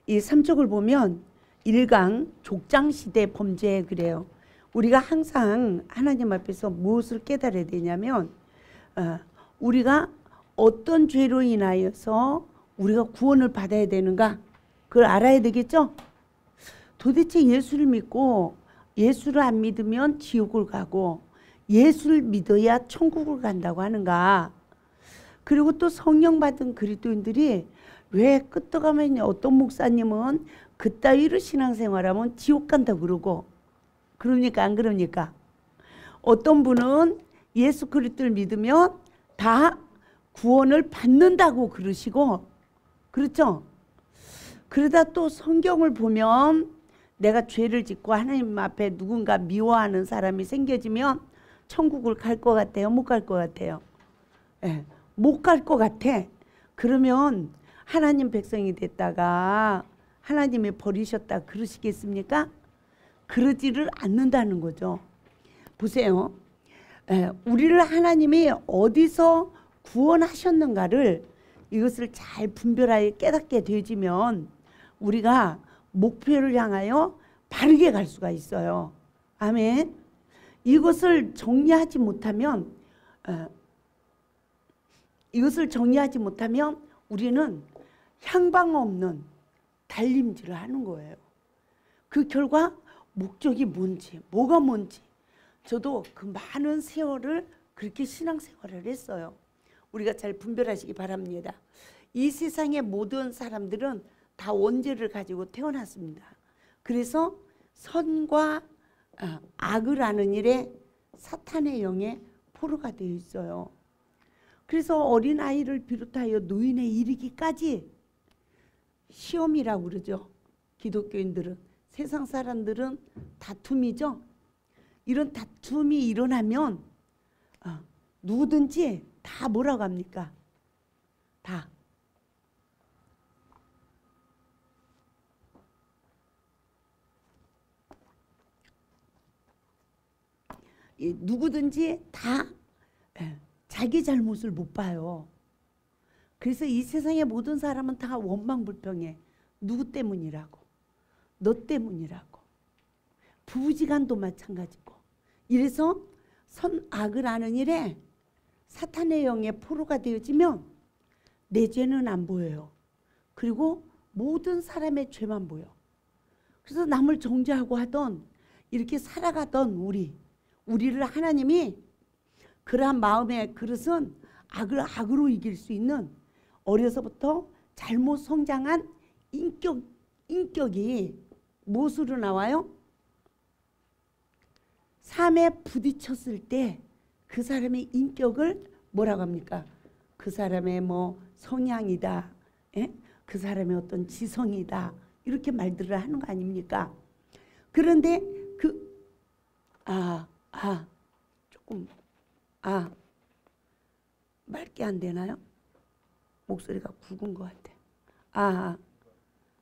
이 삼쪽을 보면 1강 족장시대 범죄 그래요. 우리가 항상 하나님 앞에서 무엇을 깨달아야 되냐면 우리가 어떤 죄로 인하여서 우리가 구원을 받아야 되는가 그걸 알아야 되겠죠. 도대체 예수를 믿고 예수를 안 믿으면 지옥을 가고 예수를 믿어야 천국을 간다고 하는가. 그리고 또 성령 받은 그리스도인들이 왜 끄떡하면 어떤 목사님은 그따위로 신앙생활하면 지옥 간다 그러고 그럽니까 안 그럽니까? 어떤 분은 예수 그리스도를 믿으면 다 구원을 받는다고 그러시고 그렇죠? 그러다 또 성경을 보면 내가 죄를 짓고 하나님 앞에 누군가 미워하는 사람이 생겨지면 천국을 갈 것 같아요? 못 갈 것 같아요? 네, 못 갈 것 같아. 그러면 하나님 백성이 됐다가 하나님이 버리셨다 그러시겠습니까? 그러지를 않는다는 거죠. 보세요. 우리를 하나님이 어디서 구원하셨는가를 이것을 잘 분별하여 깨닫게 되지면 우리가 목표를 향하여 바르게 갈 수가 있어요. 아멘. 이것을 정리하지 못하면 우리는 향방 없는 달림질을 하는 거예요. 그 결과 목적이 뭔지 뭐가 뭔지 저도 그 많은 세월을 그렇게 신앙생활을 했어요. 우리가 잘 분별하시기 바랍니다. 이 세상의 모든 사람들은 다 원죄를 가지고 태어났습니다. 그래서 선과 악을 하는 일에 사탄의 영에 포로가 되어 있어요. 그래서 어린아이를 비롯하여 노인에 이르기까지 시험이라고 그러죠. 기독교인들은. 세상 사람들은 다툼이죠. 이런 다툼이 일어나면 누구든지 다 뭐라고 합니까? 다 누구든지 다 자기 잘못을 못 봐요. 그래서 이 세상의 모든 사람은 다 원망불평해. 누구 때문이라고. 너 때문이라고. 부부지간도 마찬가지고. 이래서 선악을 아는 일에 사탄의 영의 포로가 되어지면 내 죄는 안 보여요. 그리고 모든 사람의 죄만 보여. 그래서 남을 정죄하고 하던 이렇게 살아가던 우리를 하나님이 그러한 마음의 그릇은 악을 악으로 이길 수 있는 어려서부터 잘못 성장한 인격이 무엇으로 나와요? 삶에 부딪혔을 때 그 사람의 인격을 뭐라고 합니까? 그 사람의 뭐 성향이다. 예? 그 사람의 어떤 지성이다. 이렇게 말들을 하는 거 아닙니까? 그런데 조금 맑게 안 되나요? 목소리가 굵은 것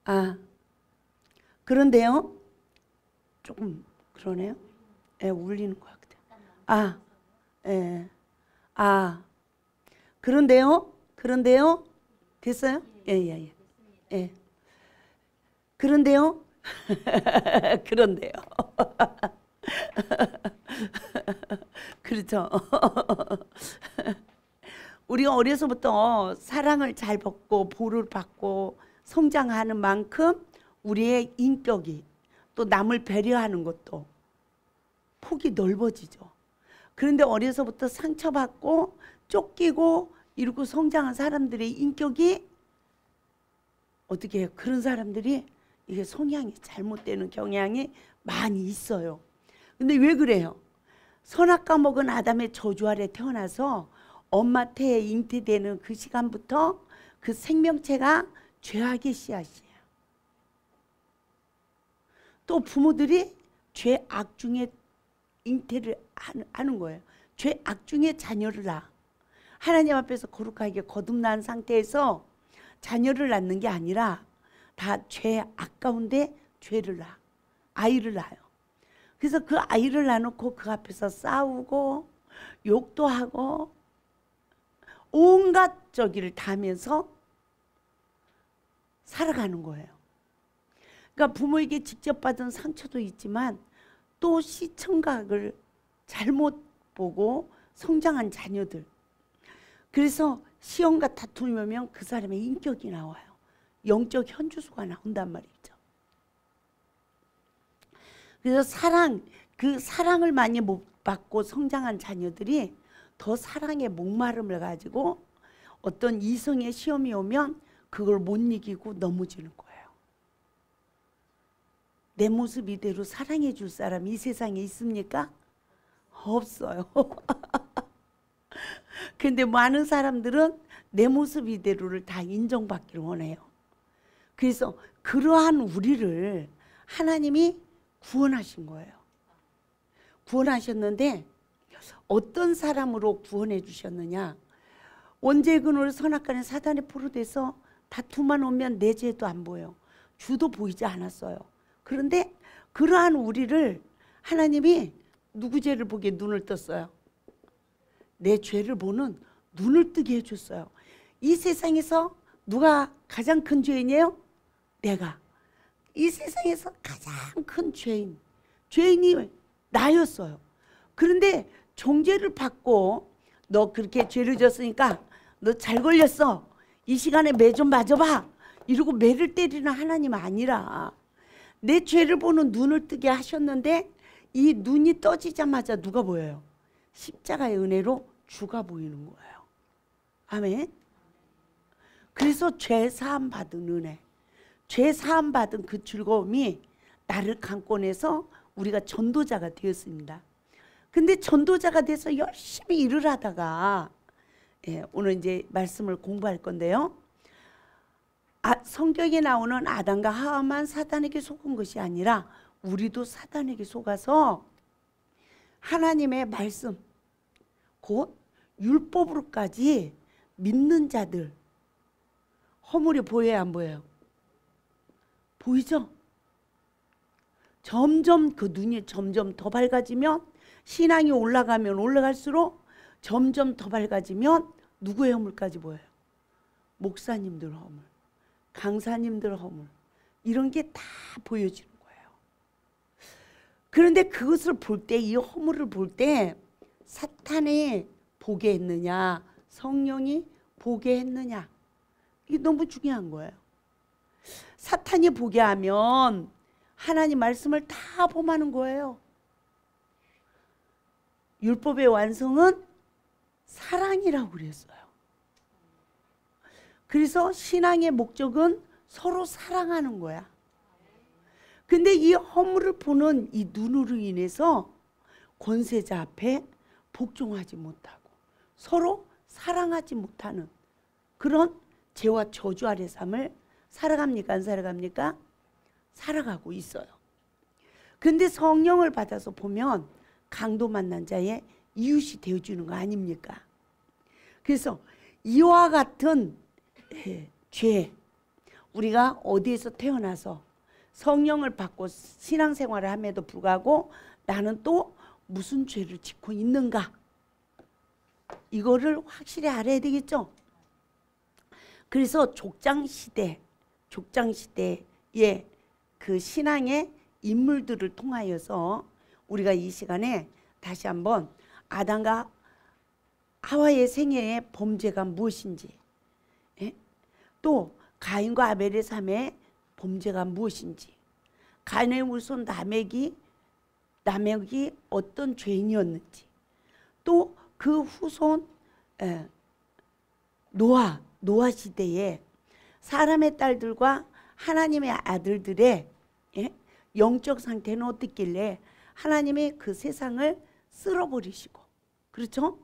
같아. 그런데요. 조금 그러네요. 울리는 것 같아. 그런데요. 됐어요? 예. 그런데요. 그런데요. 그렇죠. 우리가 어려서부터 사랑을 잘 받고 보를 받고 성장하는 만큼 우리의 인격이 또 남을 배려하는 것도 폭이 넓어지죠. 그런데 어려서부터 상처받고 쫓기고 이러고 성장한 사람들의 인격이 어떻게 해요? 그런 사람들이 이게 성향이 잘못되는 경향이 많이 있어요. 근데 왜 그래요? 선악과 먹은 아담의 저주 아래 태어나서 엄마 태에 잉태되는 그 시간부터 그 생명체가 죄악의 씨앗이에요. 또 부모들이 죄악 중에 잉태를 하는 거예요. 죄악 중에 자녀를 낳아. 하나님 앞에서 거룩하게 거듭난 상태에서 자녀를 낳는 게 아니라 다 죄악 가운데 죄를 낳아. 아이를 낳아요. 그래서 그 아이를 낳아놓고 그 앞에서 싸우고 욕도 하고 온갖 저기를 다 하면서 살아가는 거예요. 그러니까 부모에게 직접 받은 상처도 있지만 또 시청각을 잘못 보고 성장한 자녀들. 그래서 시험과 다툼이 오면 그 사람의 인격이 나와요. 영적 현주소가 나온단 말이죠. 그래서 그 사랑을 많이 못 받고 성장한 자녀들이 더 사랑의 목마름을 가지고 어떤 이성의 시험이 오면 그걸 못 이기고 넘어지는 거예요. 내 모습 이대로 사랑해 줄 사람이 이 세상에 있습니까? 없어요. 근데 많은 사람들은 내 모습 이대로를 다 인정받기를 원해요. 그래서 그러한 우리를 하나님이 구원하신 거예요. 구원하셨는데 어떤 사람으로 구원해 주셨느냐? 원죄의 근원으로 선악간에 사단에 포로돼서 다툼만 오면 내 죄도 안 보여. 주도 보이지 않았어요. 그런데 그러한 우리를 하나님이 누구 죄를 보기에 눈을 떴어요? 내 죄를 보는 눈을 뜨게 해줬어요. 이 세상에서 누가 가장 큰 죄인이에요? 내가. 이 세상에서 가장 큰 죄인이 나였어요. 그런데 정죄를 받고 너 그렇게 죄를 졌으니까 너 잘 걸렸어. 이 시간에 매 좀 맞아봐. 이러고 매를 때리는 하나님 아니라 내 죄를 보는 눈을 뜨게 하셨는데 이 눈이 떠지자마자 누가 보여요? 십자가의 은혜로 주가 보이는 거예요. 아멘. 그래서 죄 사함 받은 은혜, 죄 사함 받은 그 즐거움이 나를 강권해서 우리가 전도자가 되었습니다. 근데 전도자가 돼서 열심히 일을 하다가 오늘 이제 말씀을 공부할 건데요. 성경에 나오는 아담과 하와만 사단에게 속은 것이 아니라 우리도 사단에게 속아서 하나님의 말씀 곧 율법으로까지 믿는 자들 허물이 보여요, 안 보여요? 보이죠? 점점 그 눈이 점점 더 밝아지면 신앙이 올라가면 올라갈수록 점점 더 밝아지면 누구의 허물까지 보여요? 목사님들 허물, 강사님들 허물, 이런 게 다 보여지는 거예요. 그런데 그것을 볼 때, 이 허물을 볼 때 사탄이 보게 했느냐, 성령이 보게 했느냐, 이게 너무 중요한 거예요. 사탄이 보게 하면 하나님 말씀을 다 범하는 거예요. 율법의 완성은 사랑이라고 그랬어요. 그래서 신앙의 목적은 서로 사랑하는 거야. 근데 이 허물을 보는 이 눈으로 인해서 권세자 앞에 복종하지 못하고 서로 사랑하지 못하는 그런 죄와 저주 아래 삶을 살아갑니까? 안 살아갑니까? 살아가고 있어요. 근데 성령을 받아서 보면 강도 만난 자의 이웃이 되어주는 거 아닙니까? 그래서 이와 같은 죄, 우리가 어디에서 태어나서 성령을 받고 신앙생활을 함에도 불구하고 나는 또 무슨 죄를 짓고 있는가, 이거를 확실히 알아야 되겠죠. 그래서 족장시대의 그 신앙의 인물들을 통하여서 우리가 이 시간에 다시 한번 아담과 하와의 생애의 범죄가 무엇인지, 또 가인과 아벨의 삶의 범죄가 무엇인지, 가인의 후손 라멕이 어떤 죄인이었는지, 또 그 후손 노아 시대에 사람의 딸들과 하나님의 아들들의 영적 상태는 어떻길래 하나님이 그 세상을 쓸어버리시고, 그렇죠?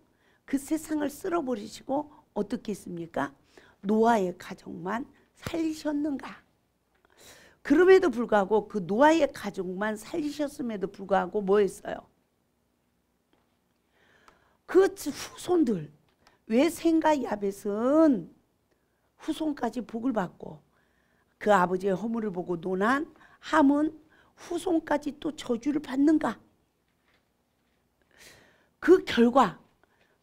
그 세상을 쓸어버리시고 어떻게 했습니까? 노아의 가족만 살리셨는가? 그럼에도 불구하고 그 노아의 가족만 살리셨음에도 불구하고 뭐 했어요? 그 후손들, 왜 셈과 야벳은 후손까지 복을 받고 그 아버지의 허물을 보고 논한 함은 후손까지 또 저주를 받는가? 그 결과,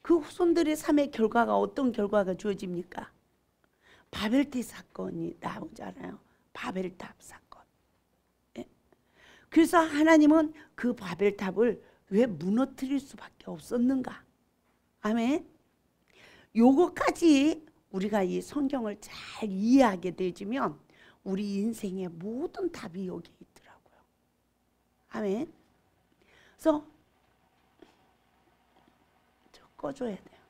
그 후손들의 삶의 결과가 어떤 결과가 주어집니까? 바벨탑 사건이 나오잖아요. 바벨탑 사건. 그래서 하나님은 그 바벨탑을 왜 무너뜨릴 수밖에 없었는가? 아멘. 요거까지 우리가 이 성경을 잘 이해하게 되지면 우리 인생의 모든 답이 여기 있더라고요. 아멘. 그래서 저 꺼줘야 돼요.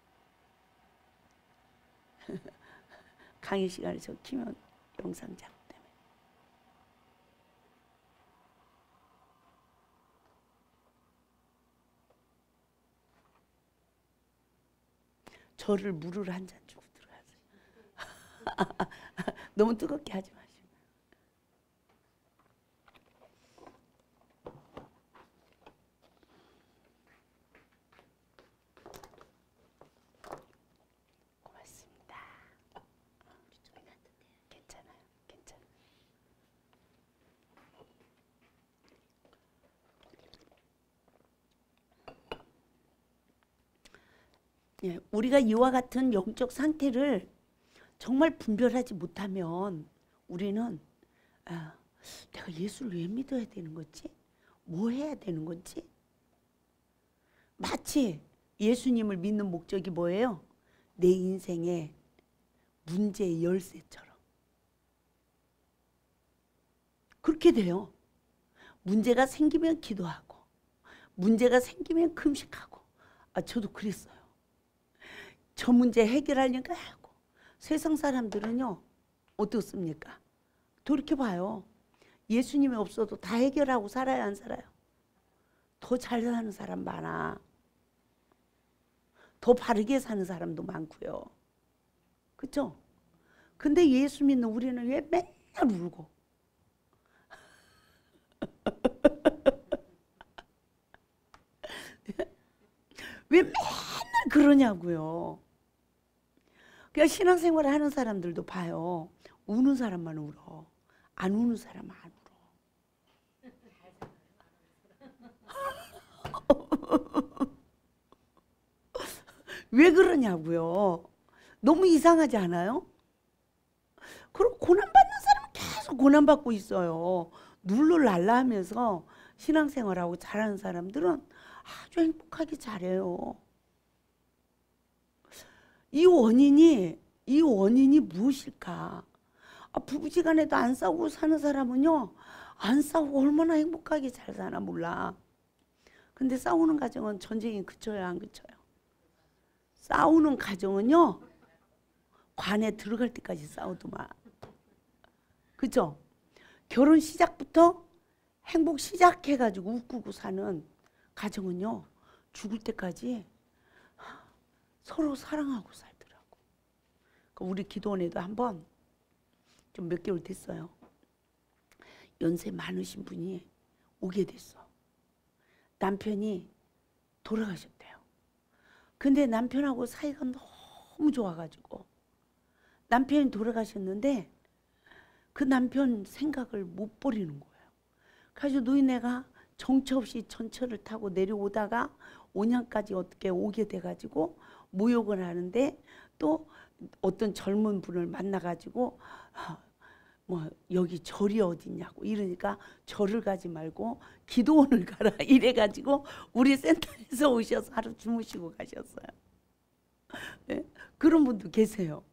강의 시간에 저 키면 영상 작업 때문에. 저를 물을 한 잔 주고 들어가세요. 너무 뜨겁게 하지 마시고. 고맙습니다. 괜찮아요. 괜찮아요. 예, 우리가 이와 같은 영적 상태를 정말 분별하지 못하면 우리는 내가 예수를 왜 믿어야 되는 거지? 뭐 해야 되는 거지? 마치 예수님을 믿는 목적이 뭐예요? 내 인생의 문제의 열쇠처럼. 그렇게 돼요. 문제가 생기면 기도하고 문제가 생기면 금식하고. 저도 그랬어요. 저 문제 해결하려니까 하고. 세상 사람들은요 어떻습니까? 돌이켜봐요. 예수님이 없어도 다 해결하고 살아야 안 살아요? 더 잘 사는 사람 많아. 더 바르게 사는 사람도 많고요. 그렇죠? 근데 예수 믿는 우리는 왜 맨날 울고 왜 맨날 그러냐고요. 그러니까 신앙생활을 하는 사람들도 봐요. 우는 사람만 울어. 안 우는 사람은 안 울어. 왜 그러냐고요. 너무 이상하지 않아요? 그럼 고난받는 사람은 계속 고난받고 있어요. 룰루랄라 하면서 신앙생활하고 잘하는 사람들은 아주 행복하게 잘해요. 이 원인이 무엇일까? 부부지간에도 안 싸우고 사는 사람은요, 안 싸우고 얼마나 행복하게 잘 사나 몰라. 근데 싸우는 가정은 전쟁이 그쳐요, 안 그쳐요? 싸우는 가정은요, 관에 들어갈 때까지 싸우더만. 그죠? 결혼 시작부터 행복 시작해가지고 웃고 사는 가정은요, 죽을 때까지 서로 사랑하고 살더라고. 우리 기도원에도 한번 좀 몇 개월 됐어요. 연세 많으신 분이 오게 됐어. 남편이 돌아가셨대요. 근데 남편하고 사이가 너무 좋아가지고 남편이 돌아가셨는데 그 남편 생각을 못 버리는 거예요. 그래서 노인네가 정처 없이 전철을 타고 내려오다가 온양까지 어떻게 오게 돼가지고 모욕을 하는데 또 어떤 젊은 분을 만나가지고 뭐 여기 절이 어딨냐고 이러니까 절을 가지 말고 기도원을 가라 이래가지고 우리 센터에서 오셔서 하루 주무시고 가셨어요. 네? 그런 분도 계세요.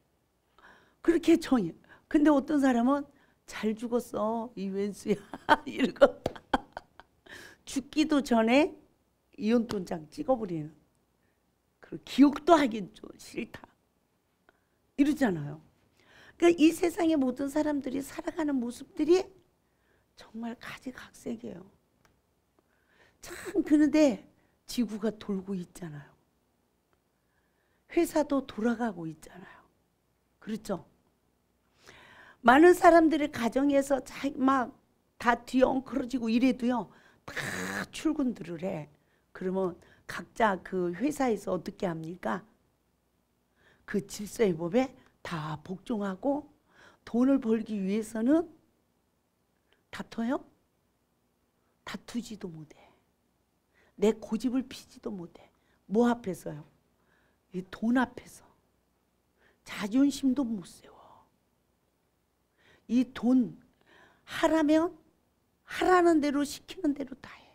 그렇게 정해. 근데 어떤 사람은 잘 죽었어 이 왼수야 이러고 죽기도 전에 이혼돈장 찍어버리는. 그리고 기억도 하기 좀 싫다 이러잖아요. 그러니까 이 세상의 모든 사람들이 살아가는 모습들이 정말 가지각색이에요. 참 그런데 지구가 돌고 있잖아요. 회사도 돌아가고 있잖아요. 그렇죠? 많은 사람들이 가정에서 막 다 뒤엉클어지고 이래도요. 다 출근들을 해. 그러면 각자 그 회사에서 어떻게 합니까? 그 질서의 법에 다 복종하고 돈을 벌기 위해서는 다퉈요? 다투지도 못해. 내 고집을 피지도 못해. 뭐 앞에서요? 이 돈 앞에서. 자존심도 못 세워. 이 돈 하라면 하라는 대로 시키는 대로 다 해.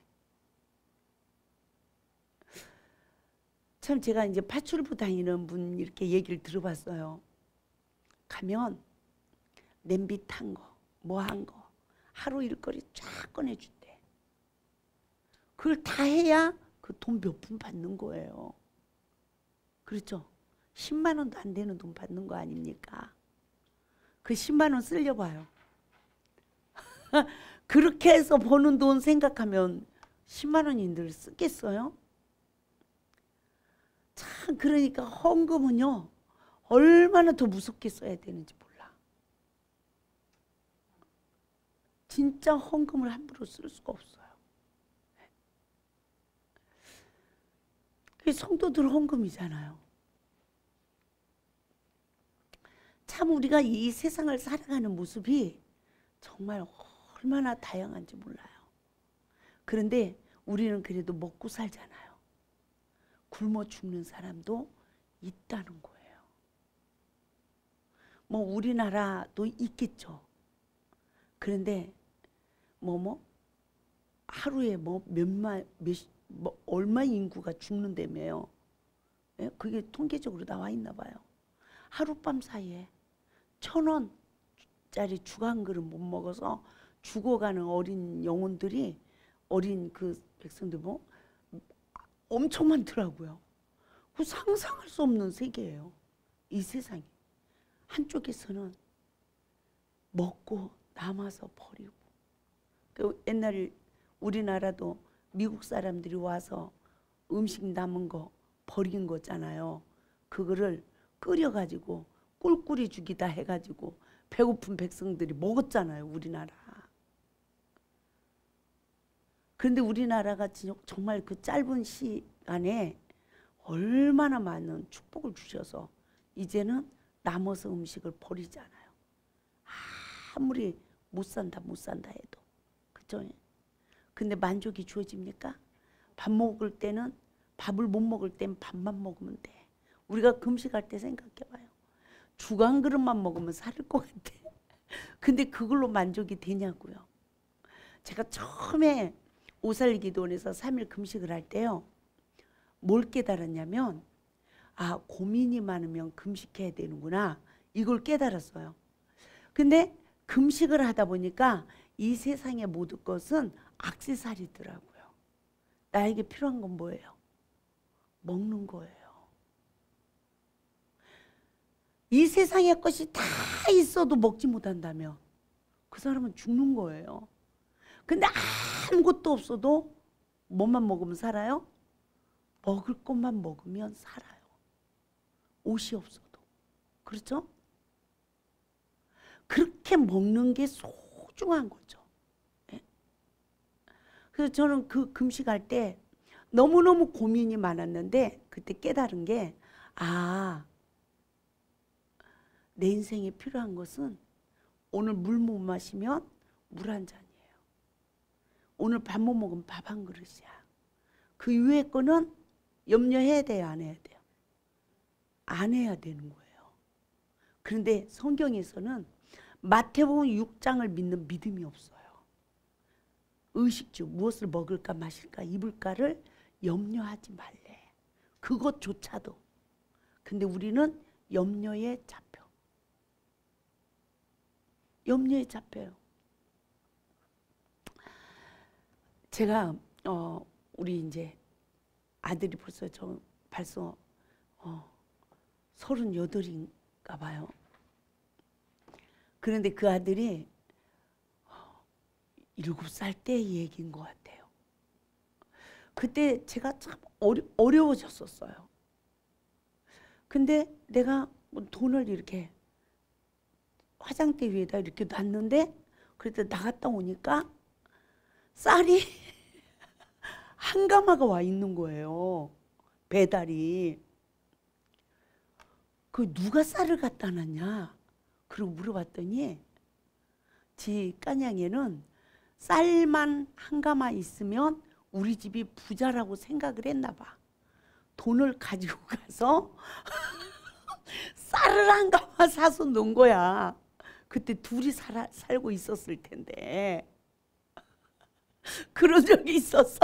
참 제가 이제 파출부 다니는 분 이렇게 얘기를 들어봤어요. 가면 냄비 탄 거, 뭐 한 거, 하루 일거리 쫙 꺼내준대. 그걸 다 해야 그 돈 몇 푼 받는 거예요. 그렇죠? 10만 원도 안 되는 돈 받는 거 아닙니까? 그 10만 원 쓰려봐요. 그렇게 해서 버는 돈 생각하면 10만 원이 늘 쓰겠어요? 참 그러니까 헌금은요 얼마나 더 무섭게 써야 되는지 몰라. 진짜 헌금을 함부로 쓸 수가 없어요. 그게 성도들 헌금이잖아요. 참 우리가 이 세상을 살아가는 모습이 정말 얼마나 다양한지 몰라요. 그런데 우리는 그래도 먹고 살잖아요. 굶어 죽는 사람도 있다는 거예요. 뭐 우리나라도 있겠죠. 그런데 하루에 얼마 인구가 죽는다며요. 예? 그게 통계적으로 나와 있나 봐요. 하룻밤 사이에 1,000원짜리 죽 한 그릇 못 먹어서 죽어가는 어린 영혼들이, 어린 그 백성들 엄청 많더라고요. 그 상상할 수 없는 세계예요. 이 세상이. 한쪽에서는 먹고 남아서 버리고. 그 옛날에 우리나라도 미국 사람들이 와서 음식 남은 거 버린 거잖아요. 그거를 끓여가지고 꿀꿀이 죽이다 해가지고 배고픈 백성들이 먹었잖아요. 우리나라. 그런데 우리나라가 정말 그 짧은 시간에 얼마나 많은 축복을 주셔서 이제는 남아서 음식을 버리잖아요. 아무리 못 산다 해도. 그죠? 근데 만족이 주어집니까? 밥 먹을 때는 밥을 못 먹을 땐 밥만 먹으면 돼. 우리가 금식할 때 생각해봐요. 죽 한 그릇만 먹으면 살을 것 같아. 근데 그걸로 만족이 되냐고요. 제가 처음에 오살기도원에서 3일 금식을 할 때요. 뭘 깨달았냐면 고민이 많으면 금식해야 되는구나. 이걸 깨달았어요. 근데 금식을 하다 보니까 이 세상의 모든 것은 액세서리더라고요. 나에게 필요한 건 뭐예요? 먹는 거예요. 이 세상의 것이 다 있어도 먹지 못한다면 그 사람은 죽는 거예요. 근데 아무것도 없어도 뭐만 먹으면 살아요? 먹을 것만 먹으면 살아요. 옷이 없어도. 그렇죠? 그렇게 먹는 게 소중한 거죠. 네? 그래서 저는 그 금식할 때 너무너무 고민이 많았는데 그때 깨달은 게 내 인생에 필요한 것은 오늘 물 못 마시면 물 한 잔이에요. 오늘 밥 못 먹으면 밥 한 그릇이야. 그 이외의 거는 염려해야 돼요? 안 해야 돼요? 안 해야 되는 거예요. 그런데 성경에서는 마태복음 6장을 믿는 믿음이 없어요. 의식주, 무엇을 먹을까 마실까 입을까를 염려하지 말래. 그것조차도. 근데 우리는 염려에 잡혀요. 제가 우리 이제 아들이 벌써 38인가 봐요. 그런데 그 아들이 7살 때 얘기인 것 같아요. 그때 제가 참 어려워졌었어요. 근데 내가 돈을 이렇게 화장대 위에다 이렇게 놨는데 그래도 나갔다 오니까 쌀이 한 가마가 와 있는 거예요. 배달이. 그 누가 쌀을 갖다 놨냐? 그리고 물어봤더니 지 까냥이는 쌀만 한 가마 있으면 우리 집이 부자라고 생각을 했나 봐. 돈을 가지고 가서 쌀을 한 가마 사서 놓은 거야. 그때 둘이 살고 있었을 텐데. 그런 적이 있었어.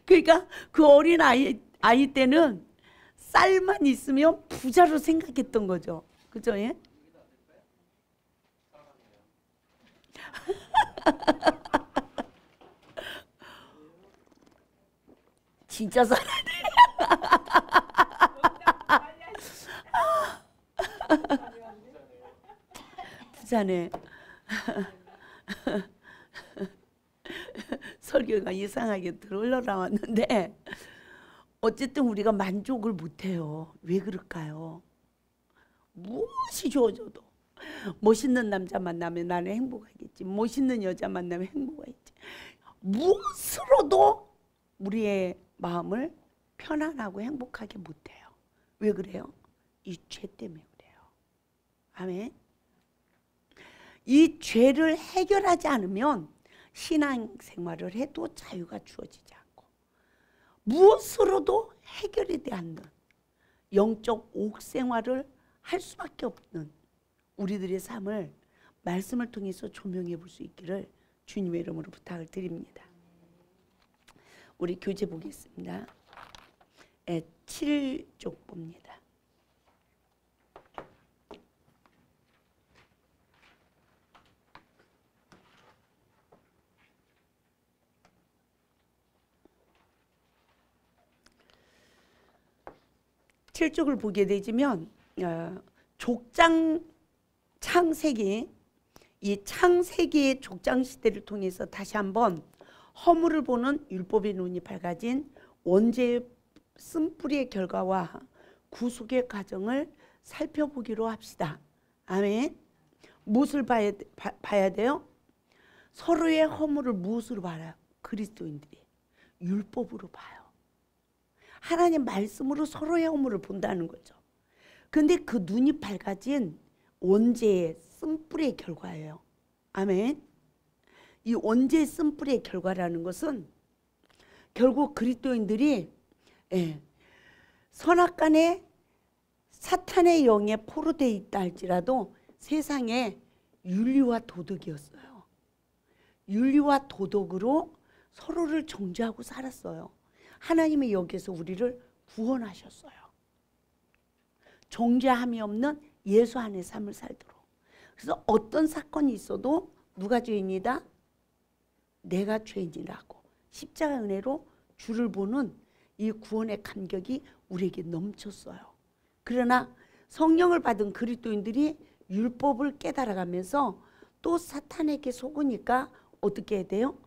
그러니까 그 어린 아이 때는 쌀만 있으면 부자로 생각했던 거죠. 그죠? 예? 진짜 살아네. 부자네. 설교가 이상하게 들어 나왔는데 어쨌든 우리가 만족을 못해요. 왜 그럴까요? 무엇이 주어져도 멋있는 남자 만나면 나는 행복하겠지. 멋있는 여자 만나면 행복하겠지. 무엇으로도 우리의 마음을 편안하고 행복하게 못해요. 왜 그래요? 이 죄 때문에 그래요. 아멘. 이 죄를 해결하지 않으면 신앙생활을 해도 자유가 주어지지 않고 무엇으로도 해결이 되지 않는 영적 옥생활을 할 수밖에 없는 우리들의 삶을 말씀을 통해서 조명해 볼 수 있기를 주님의 이름으로 부탁을 드립니다. 우리 교재 보겠습니다. 7쪽 봅니다. 칠쪽을 보게 되면 족장 창세기, 이 창세기의 족장 시대를 통해서 다시 한번 허물을 보는 율법의 눈이 밝아진 원죄의 쓴뿌리의 결과와 구속의 과정을 살펴보기로 합시다. 아멘. 무엇을 봐야 돼요? 서로의 허물을 무엇으로 봐요? 그리스도인들이 율법으로 봐요. 하나님 말씀으로 서로의 허물을 본다는 거죠. 근데 그 눈이 밝아진 원죄의 쓴뿌리의 결과예요. 아멘. 이 원죄의 쓴뿌리의 결과라는 것은 결국 그리스도인들이 선악간에 사탄의 영에 포로되어 있다 할지라도 세상에 윤리와 도덕이었어요. 윤리와 도덕으로 서로를 정죄하고 살았어요. 하나님이 여기서 우리를 구원하셨어요. 정죄함이 없는 예수 안의 삶을 살도록. 그래서 어떤 사건이 있어도 누가 죄인이다? 내가 죄인이라고 십자가 은혜로 주를 보는 이 구원의 감격이 우리에게 넘쳤어요. 그러나 성령을 받은 그리스도인들이 율법을 깨달아가면서 또 사탄에게 속으니까 어떻게 해야 돼요?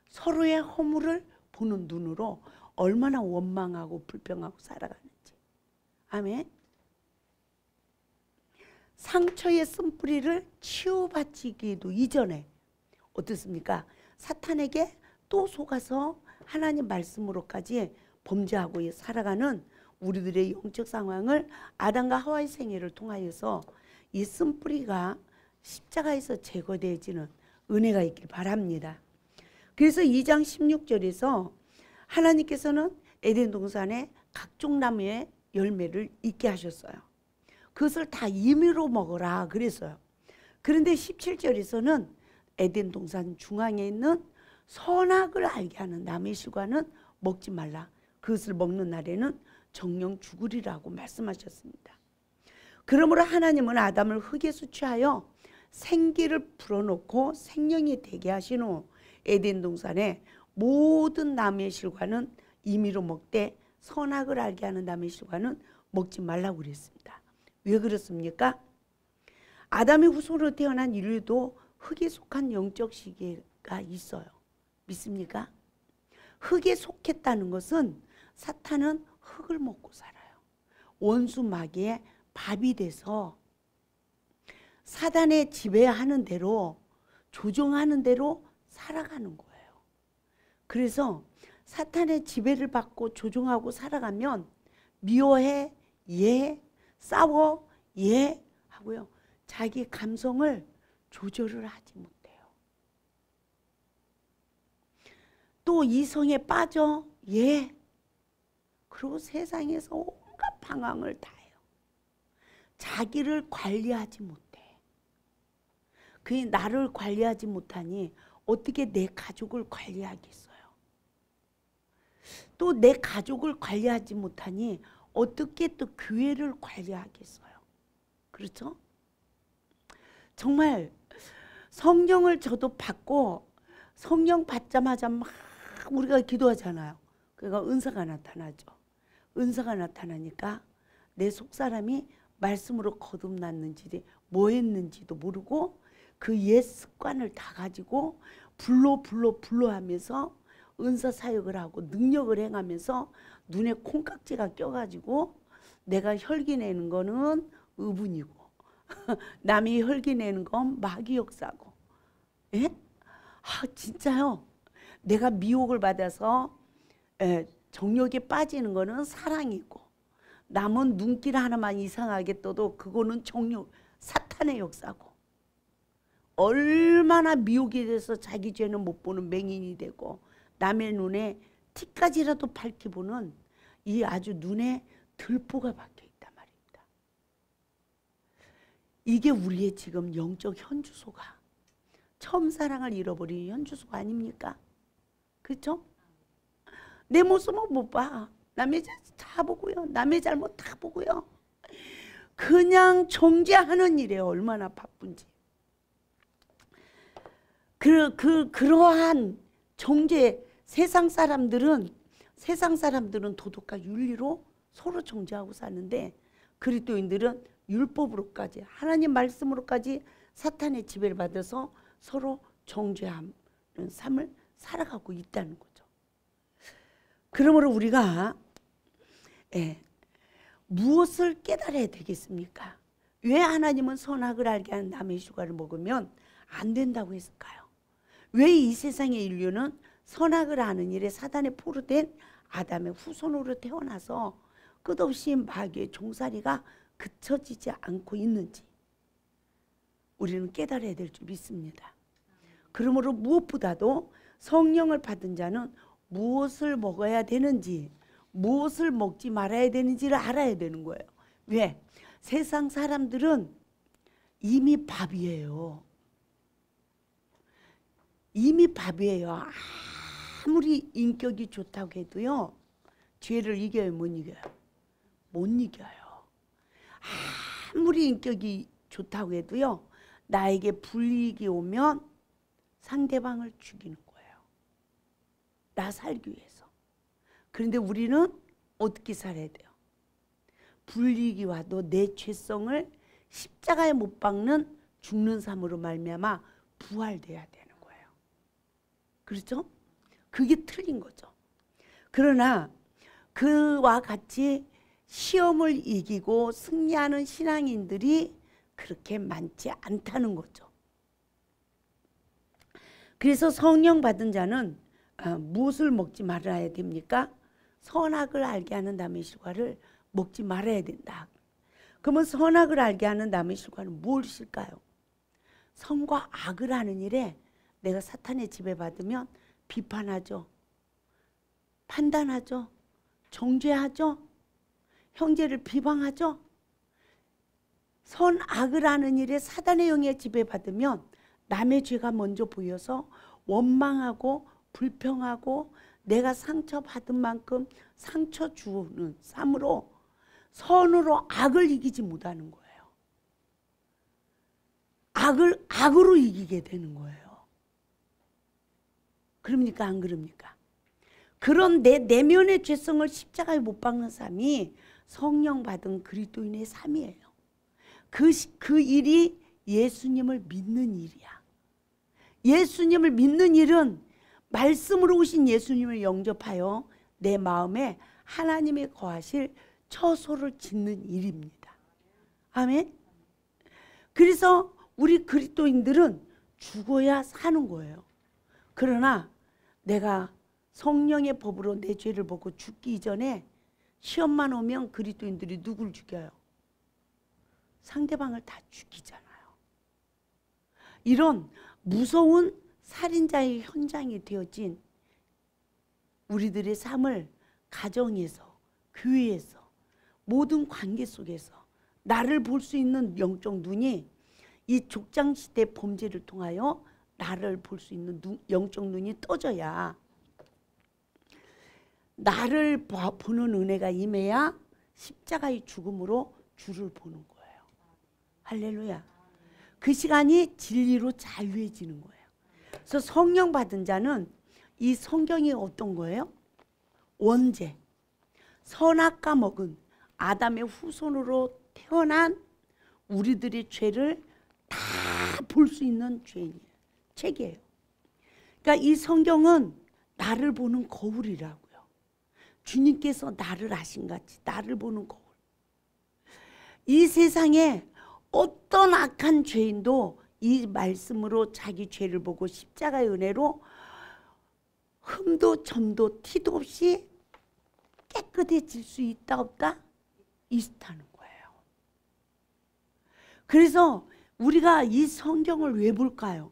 서로의 허물을 보는 눈으로 얼마나 원망하고 불평하고 살아가는지. 아멘. 상처의 쓴뿌리를 치유받기도 이전에 어떻습니까? 사탄에게 또 속아서 하나님 말씀으로까지 범죄하고 살아가는 우리들의 영적 상황을 아담과 하와의 생애를 통하여서 이 쓴뿌리가 십자가에서 제거되어지는 은혜가 있길 바랍니다. 그래서 2장 16절에서 하나님께서는 에덴 동산에 각종 나무의 열매를 있게 하셨어요. 그것을 다 임의로 먹어라 그랬어요. 그런데 17절에서는 에덴 동산 중앙에 있는 선악을 알게 하는 나무의 실과는 먹지 말라. 그것을 먹는 날에는 정령 죽으리라고 말씀하셨습니다. 그러므로 하나님은 아담을 흙에서 취하여 생기를 불어넣고 생명이 되게 하신 후 에덴 동산에 모든 나무의 실과는 임의로 먹되 선악을 알게 하는 나무의 실과는 먹지 말라고 그랬습니다. 왜 그렇습니까? 아담의 후손으로 태어난 인류도 흙에 속한 영적 시계가 있어요. 믿습니까? 흙에 속했다는 것은 사탄은 흙을 먹고 살아요. 원수 마귀의 밥이 돼서 사단의 지배하는 대로 조종하는 대로 살아가는 거예요. 그래서 사탄의 지배를 받고 조종하고 살아가면 미워해, 예, 싸워, 예 하고요. 자기 감성을 조절을 하지 못해요. 또 이성에 빠져, 예. 그리고 세상에서 온갖 방황을 다 해요. 자기를 관리하지 못해. 그 나를 관리하지 못하니 어떻게 내 가족을 관리하겠어요? 또 내 가족을 관리하지 못하니 어떻게 또 교회를 관리하겠어요? 그렇죠? 정말 성령을 저도 받고 성령 받자마자 막 우리가 기도하잖아요. 그러니까 은사가 나타나죠. 은사가 나타나니까 내 속사람이 말씀으로 거듭났는지 뭐 했는지도 모르고 그 옛 습관을 다 가지고 불로 하면서 은사 사역을 하고 능력을 행하면서 눈에 콩깍지가 껴가지고 내가 혈기 내는 거는 의분이고 남이 혈기 내는 건 마귀 역사고. 예? 아 진짜요. 내가 미혹을 받아서 정욕에 빠지는 거는 사랑이고 남은 눈길 하나만 이상하게 떠도 그거는 정욕, 사탄의 역사고. 얼마나 미혹이 돼서 자기 죄는 못 보는 맹인이 되고 남의 눈에 티까지라도 밝히 보는 이 아주 눈에 들보가 박혀 있단 말입니다. 이게 우리의 지금 영적 현주소가 처음 사랑을 잃어버린 현주소가 아닙니까? 그렇죠? 내 모습은 못 봐. 남의 잘못 다 보고요. 남의 잘못 다 보고요. 그냥 정죄하는 일에 얼마나 바쁜지. 그러한 정죄, 세상 사람들은 도덕과 윤리로 서로 정죄하고 사는데 그리스도인들은 율법으로까지 하나님 말씀으로까지 사탄의 지배를 받아서 서로 정죄하는 삶을 살아가고 있다는 거죠. 그러므로 우리가 무엇을 깨달아야 되겠습니까? 왜 하나님은 선악을 알게 하는 남의 휴가를 먹으면 안 된다고 했을까요? 왜 이 세상의 인류는 선악을 아는 일에 사단의 포로된 아담의 후손으로 태어나서 끝없이 마귀의 종살이가 그쳐지지 않고 있는지 우리는 깨달아야 될 줄 믿습니다. 그러므로 무엇보다도 성령을 받은 자는 무엇을 먹어야 되는지 무엇을 먹지 말아야 되는지를 알아야 되는 거예요. 왜? 세상 사람들은 이미 밥이에요. 이미 밥이에요. 아무리 인격이 좋다고 해도요. 죄를 이겨요? 못 이겨요? 못 이겨요. 아무리 인격이 좋다고 해도요. 나에게 불이익이 오면 상대방을 죽이는 거예요. 나 살기 위해서. 그런데 우리는 어떻게 살아야 돼요? 불이익이 와도 내 죄성을 십자가에 못 박는 죽는 삶으로 말미암아 부활돼야 되는 거예요. 그렇죠? 그게 틀린 거죠. 그러나 그와 같이 시험을 이기고 승리하는 신앙인들이 그렇게 많지 않다는 거죠. 그래서 성령 받은 자는 무엇을 먹지 말아야 됩니까? 선악을 알게 하는 남의 실과를 먹지 말아야 된다. 그러면 선악을 알게 하는 남의 실과는 무엇일까요? 선과 악을 하는 일에 내가 사탄의 지배받으면 비판하죠. 판단하죠. 정죄하죠. 형제를 비방하죠. 선악을 하는 일에 사단의 영에 지배받으면 남의 죄가 먼저 보여서 원망하고 불평하고 내가 상처받은 만큼 상처 주는 삶으로 선으로 악을 이기지 못하는 거예요. 악으로 이기게 되는 거예요. 그럽니까? 안 그럽니까? 그런 내 내면의 죄성을 십자가에 못 박는 삶이 성령 받은 그리스도인의 삶이에요. 그 일이 예수님을 믿는 일이야. 예수님을 믿는 일은 말씀으로 오신 예수님을 영접하여 내 마음에 하나님의 거하실 처소를 짓는 일입니다. 아멘. 그래서 우리 그리스도인들은 죽어야 사는 거예요. 그러나 내가 성령의 법으로 내 죄를 보고 죽기 이전에 시험만 오면 그리스도인들이 누굴 죽여요? 상대방을 다 죽이잖아요. 이런 무서운 살인자의 현장이 되어진 우리들의 삶을 가정에서, 교회에서, 모든 관계 속에서 나를 볼 수 있는 영적 눈이 이 족장시대 범죄를 통하여 나를 볼 수 있는 영적 눈이 떠져야, 나를 보는 은혜가 임해야 십자가의 죽음으로 주를 보는 거예요. 할렐루야. 그 시간이 진리로 자유해지는 거예요. 그래서 성령 받은 자는 이 성경이 어떤 거예요? 원죄, 선악과 먹은 아담의 후손으로 태어난 우리들의 죄를 다 볼 수 있는 죄인이에요. 책이에요. 그러니까 이 성경은 나를 보는 거울이라고요. 주님께서 나를 아신 같이 나를 보는 거울. 이 세상에 어떤 악한 죄인도 이 말씀으로 자기 죄를 보고 십자가의 은혜로 흠도 점도 티도 없이 깨끗해질 수 있다 없다? 있다는 거예요. 그래서 우리가 이 성경을 왜 볼까요?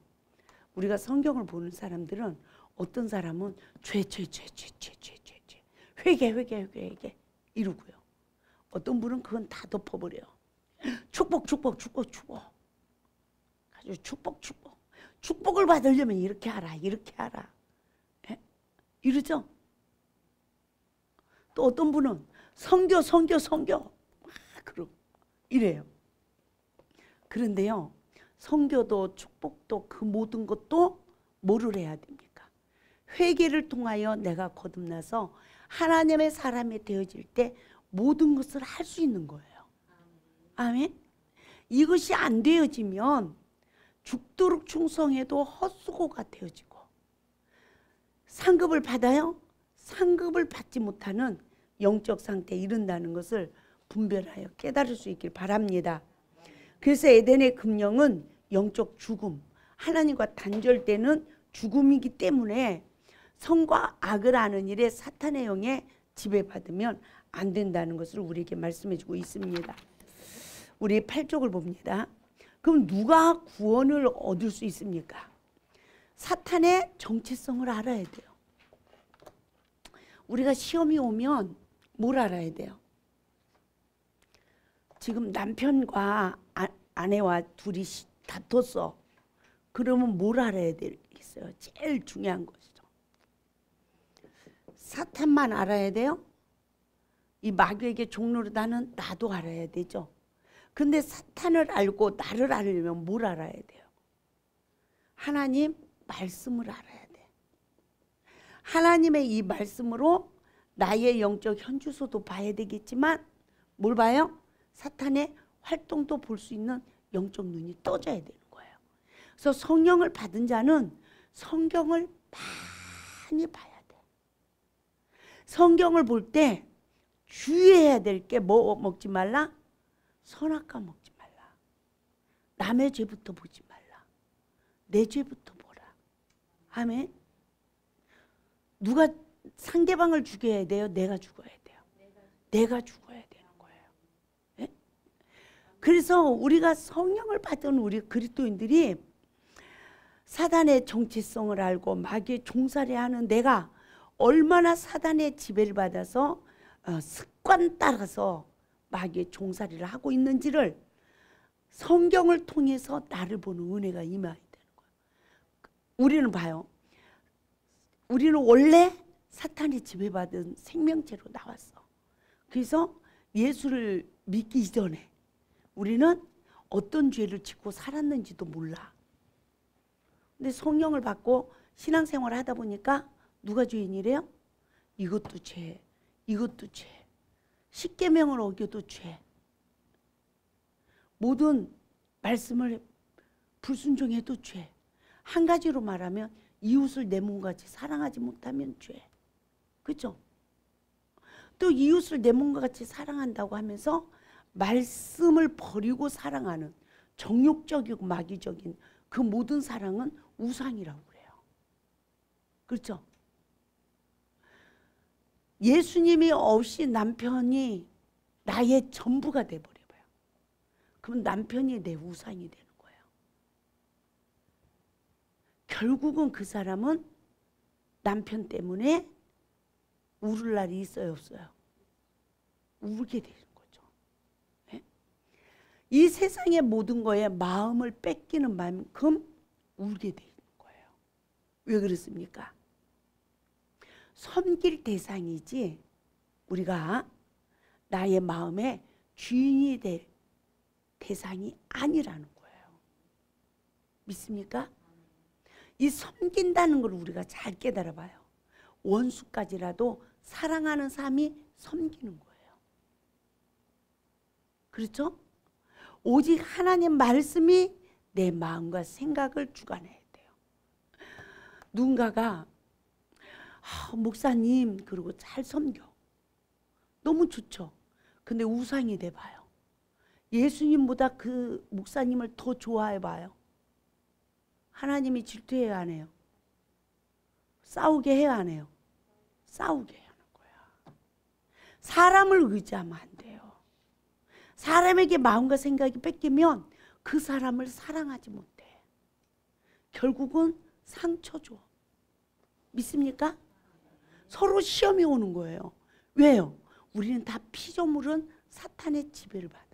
우리가 성경을 보는 사람들은 어떤 사람은 죄 회개 이러고요. 어떤 분은 그건 다 덮어버려요. 축복 아주 축복을 받으려면 이렇게 하라 예? 이러죠. 또 어떤 분은 성교 그러고 이래요. 그런데요, 성교도 축복도 그 모든 것도 뭐를 해야 됩니까? 회개를 통하여 내가 거듭나서 하나님의 사람이 되어질 때 모든 것을 할 수 있는 거예요. 아멘. 이것이 안 되어지면 죽도록 충성해도 헛수고가 되어지고, 상급을 받아요? 상급을 받지 못하는 영적 상태에 이른다는 것을 분별하여 깨달을 수 있길 바랍니다. 그래서 에덴의 금령은 영적 죽음, 하나님과 단절되는 죽음이기 때문에 선과 악을 아는 일에 사탄의 영에 지배받으면 안 된다는 것을 우리에게 말씀해 주고 있습니다. 우리 8쪽을 봅니다. 그럼 누가 구원을 얻을 수 있습니까? 사탄의 정체성을 알아야 돼요. 우리가 시험이 오면 뭘 알아야 돼요? 지금 남편과 아내와 둘이 다퉜어. 그러면 뭘 알아야 되겠어요? 제일 중요한 것이죠. 사탄만 알아야 돼요? 이 마귀에게 종노릇하는 나도 알아야 되죠. 근데 사탄을 알고 나를 알려면 뭘 알아야 돼요? 하나님 말씀을 알아야 돼. 하나님의 이 말씀으로 나의 영적 현주소도 봐야 되겠지만 뭘 봐요? 사탄의 활동도 볼 수 있는 영적 눈이 떠져야 되는 거예요. 그래서 성령을 받은 자는 성경을 많이 봐야 돼. 성경을 볼 때 주의해야 될 게 뭐 먹지 말라? 선악과 먹지 말라. 남의 죄부터 보지 말라. 내 죄부터 보라. 아멘. 누가 상대방을 죽여야 돼요? 내가 죽어야 돼요. 내가 죽어야 되는 거예요. 네? 그래서 우리가 성령을 받은 우리 그리스도인들이 사단의 정체성을 알고 마귀의 종살이하는 내가 얼마나 사단의 지배를 받아서 습관 따라서 마귀의 종살이를 하고 있는지를 성경을 통해서 나를 보는 은혜가 임해야 되는 거예요. 우리는 봐요. 우리는 원래 사탄이 지배받은 생명체로 나왔어. 그래서 예수를 믿기 이전에 우리는 어떤 죄를 짓고 살았는지도 몰라. 근데 성령을 받고 신앙생활을 하다 보니까 누가 죄인이래요? 이것도 죄, 이것도 죄. 십계명을 어겨도 죄. 모든 말씀을 불순종해도 죄. 한 가지로 말하면 이웃을 내 몸같이 사랑하지 못하면 죄. 그렇죠? 또 이웃을 내 몸과 같이 사랑한다고 하면서 말씀을 버리고 사랑하는 정욕적이고 마귀적인 그 모든 사랑은 우상이라고 그래요. 그렇죠? 예수님이 없이 남편이 나의 전부가 돼버려요. 그럼 남편이 내 우상이 되는 거예요. 결국은 그 사람은 남편 때문에 울을 날이 있어요, 없어요? 울게 되는 거죠. 네? 이 세상의 모든 거에 마음을 뺏기는 만큼 울게 되는 거예요. 왜 그렇습니까? 섬길 대상이지 우리가 나의 마음의 주인이 될 대상이 아니라는 거예요. 믿습니까? 이 섬긴다는 걸 우리가 잘 깨달아 봐요. 원수까지라도 사랑하는 삶이 섬기는 거예요. 그렇죠? 오직 하나님 말씀이 내 마음과 생각을 주관해야 돼요. 누군가가 목사님 그리고 잘 섬겨. 너무 좋죠. 근데 우상이 돼봐요. 예수님보다 그 목사님을 더 좋아해봐요. 하나님이 질투해야 안 해요? 싸우게 해야 안 해요? 싸우게 하는 거야. 사람을 의지하면 안 돼요. 사람에게 마음과 생각이 뺏기면 그 사람을 사랑하지 못해. 결국은 상처 줘. 믿습니까? 서로 시험이 오는 거예요. 왜요? 우리는 다 피조물은 사탄의 지배를 받아요.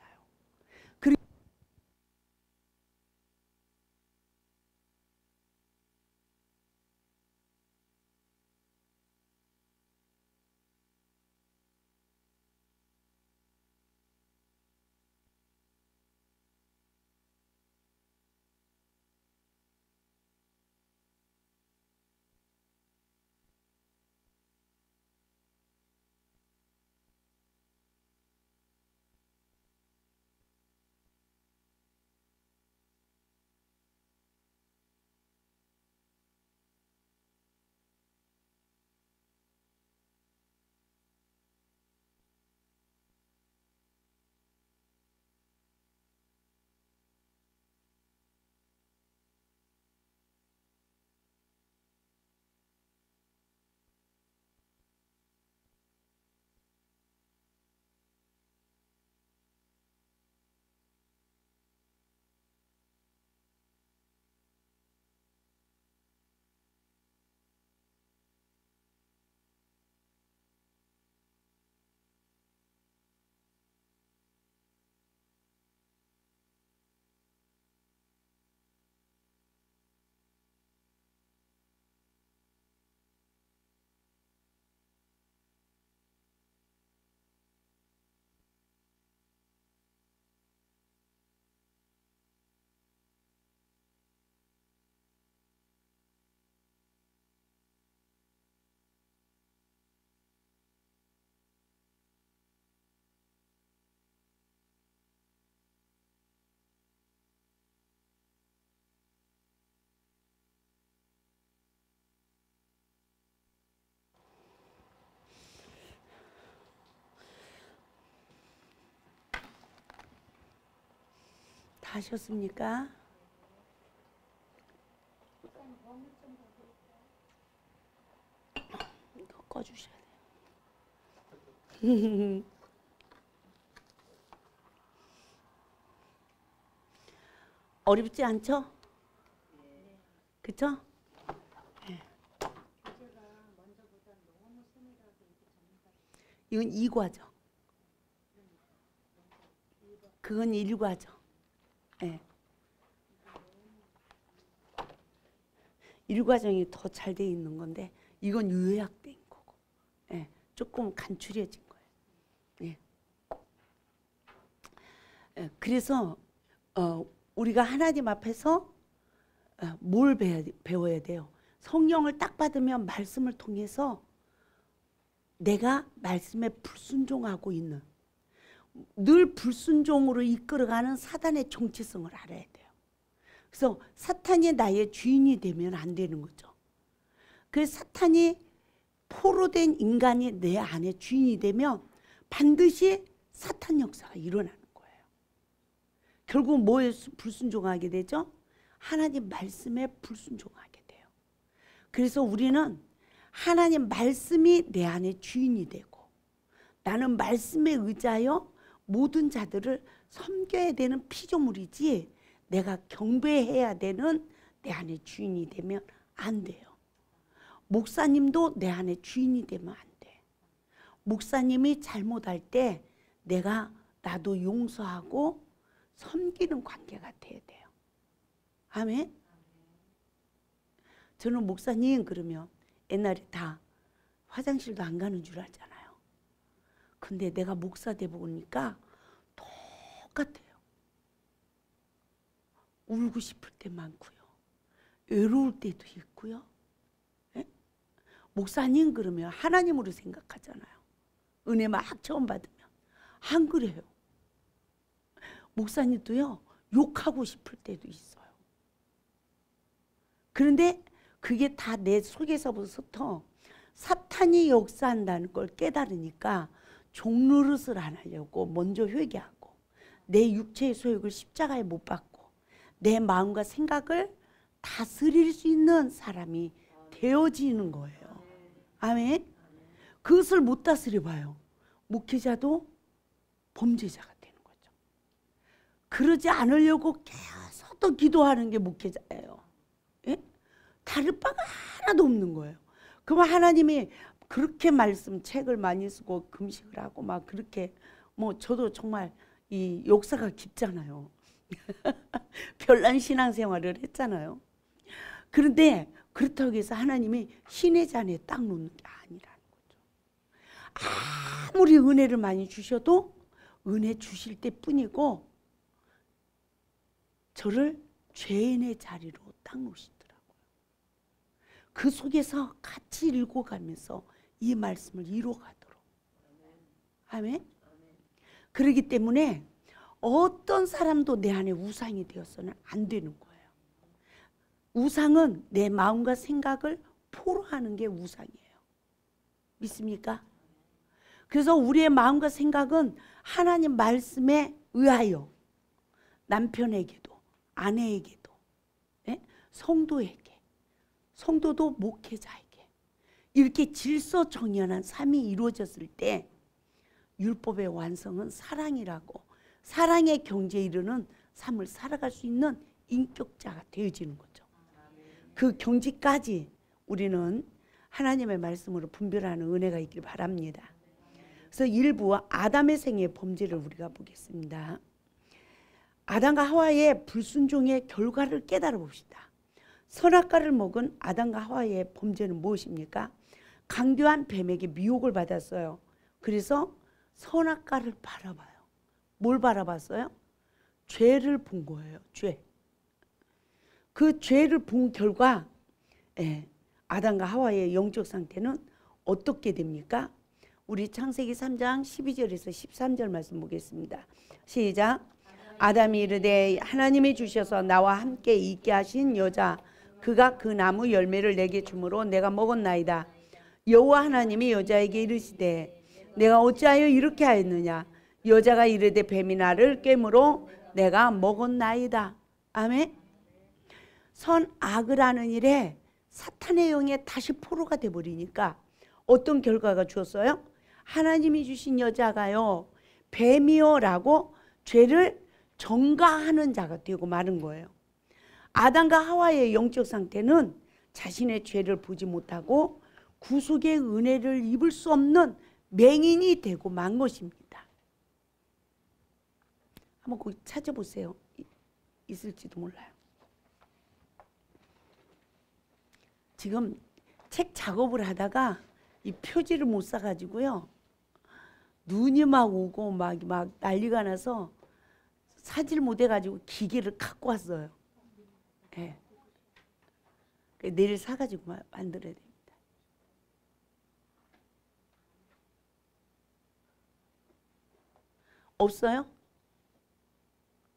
다 하셨습니까? 이거 꺼주셔야 돼요. 어렵지 않죠? 그쵸? 네. 이건 2과정. 그건 1과정. 네. 1과정이 더 잘 돼 있는 건데 이건 요약된 거고 네. 조금 간추려진 거예요. 네. 네. 그래서 우리가 하나님 앞에서 뭘 배워야 돼요? 성령을 딱 받으면 말씀을 통해서 내가 말씀에 불순종하고 있는 늘 불순종으로 이끌어가는 사단의 정체성을 알아야 돼요. 그래서 사탄이 나의 주인이 되면 안 되는 거죠. 그 사탄이 포로된 인간이 내 안에 주인이 되면 반드시 사탄 역사가 일어나는 거예요. 결국 뭐에 불순종하게 되죠? 하나님 말씀에 불순종하게 돼요. 그래서 우리는 하나님 말씀이 내 안에 주인이 되고 나는 말씀에 의지하여 모든 자들을 섬겨야 되는 피조물이지 내가 경배해야 되는 내 안에 주인이 되면 안 돼요. 목사님도 내 안에 주인이 되면 안 돼. 목사님이 잘못할 때 나도 용서하고 섬기는 관계가 돼야 돼요. 아멘. 저는 목사님 그러면 옛날에 다 화장실도 안 가는 줄 알잖아요. 근데 내가 목사 돼 보니까 똑같아요. 울고 싶을 때 많고요. 외로울 때도 있고요. 예? 목사님 그러면 하나님으로 생각하잖아요. 은혜 막 처음 받으면. 안 그래요. 목사님도요, 욕하고 싶을 때도 있어요. 그런데 그게 다 내 속에서부터 사탄이 역사한다는 걸 깨달으니까 종노릇을 안 하려고 먼저 회개하고 내 육체의 소욕을 십자가에 못 박고 내 마음과 생각을 다스릴 수 있는 사람이 되어지는 거예요. 아멘. 그것을 못 다스려 봐요. 목회자도 범죄자가 되는 거죠. 그러지 않으려고 계속 또 기도하는 게 목회자예요. 예? 다를 바가 하나도 없는 거예요. 그럼 하나님이 그렇게 말씀 책을 많이 쓰고 금식을 하고 막 그렇게 뭐 저도 정말 이 역사가 깊잖아요. 별난 신앙생활을 했잖아요. 그런데 그렇다고 해서 하나님이 신의 잔에 딱 놓는 게 아니라는 거죠. 아무리 은혜를 많이 주셔도 은혜 주실 때뿐이고 저를 죄인의 자리로 딱 놓으시더라고요. 그 속에서 같이 읽어가면서 이 말씀을 이루어가도록. 아멘. 그렇기 때문에 어떤 사람도 내 안에 우상이 되어서는 안 되는 거예요. 우상은 내 마음과 생각을 포로하는 게 우상이에요. 믿습니까? 그래서 우리의 마음과 생각은 하나님 말씀에 의하여 남편에게도 아내에게도 성도에게 성도도 목회자에게 이렇게 질서정연한 삶이 이루어졌을 때 율법의 완성은 사랑이라고 사랑의 경지에 이르는 삶을 살아갈 수 있는 인격자가 되어지는 거죠. 그 경지까지 우리는 하나님의 말씀으로 분별하는 은혜가 있길 바랍니다. 그래서 일부 아담의 생의 범죄를 우리가 보겠습니다. 아담과 하와의 불순종의 결과를 깨달아 봅시다. 선악과를 먹은 아담과 하와의 범죄는 무엇입니까? 강교한 뱀에게 미혹을 받았어요. 그래서 선악과를 바라봐요. 뭘 바라봤어요? 죄를 본 거예요. 죄. 그 죄를 본 결과 아담과 하와의 영적 상태는 어떻게 됩니까? 우리 창세기 3장 12절에서 13절 말씀 보겠습니다. 시작. 아담이 이르되 하나님이 주셔서 나와 함께 있게 하신 여자 그가 그 나무 열매를 내게 주므로 내가 먹었나이다. 여호와 하나님이 여자에게 이르시되 내가 어찌하여 이렇게 하였느냐. 여자가 이르되 뱀이 나를 꿰므로 내가 먹었나이다. 아멘. 선악을 하는 일에 사탄의 영에 다시 포로가 돼버리니까 어떤 결과가 주었어요? 하나님이 주신 여자가요 뱀이요 라고 죄를 전가하는 자가 되고 마는 거예요. 아담과 하와의 영적 상태는 자신의 죄를 보지 못하고 구속의 은혜를 입을 수 없는 맹인이 되고 만 것입니다. 한번 거기 찾아보세요. 있을지도 몰라요. 지금 책 작업을 하다가 이 표지를 못 사가지고요. 눈이 막 오고 막 난리가 나서 사질 못해가지고 기계를 갖고 왔어요. 네. 내일 사가지고 만들어야 됩니다. 없어요?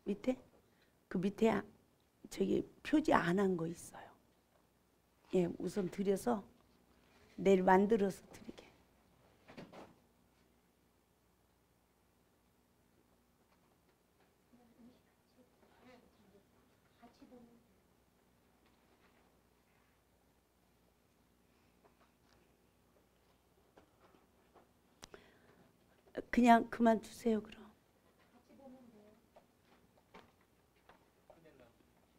밑에? 그 밑에 저기 표지 안 한 거 있어요. 예, 우선 드려서 내일 만들어서 드리게. 그냥 그만 두세요 그럼.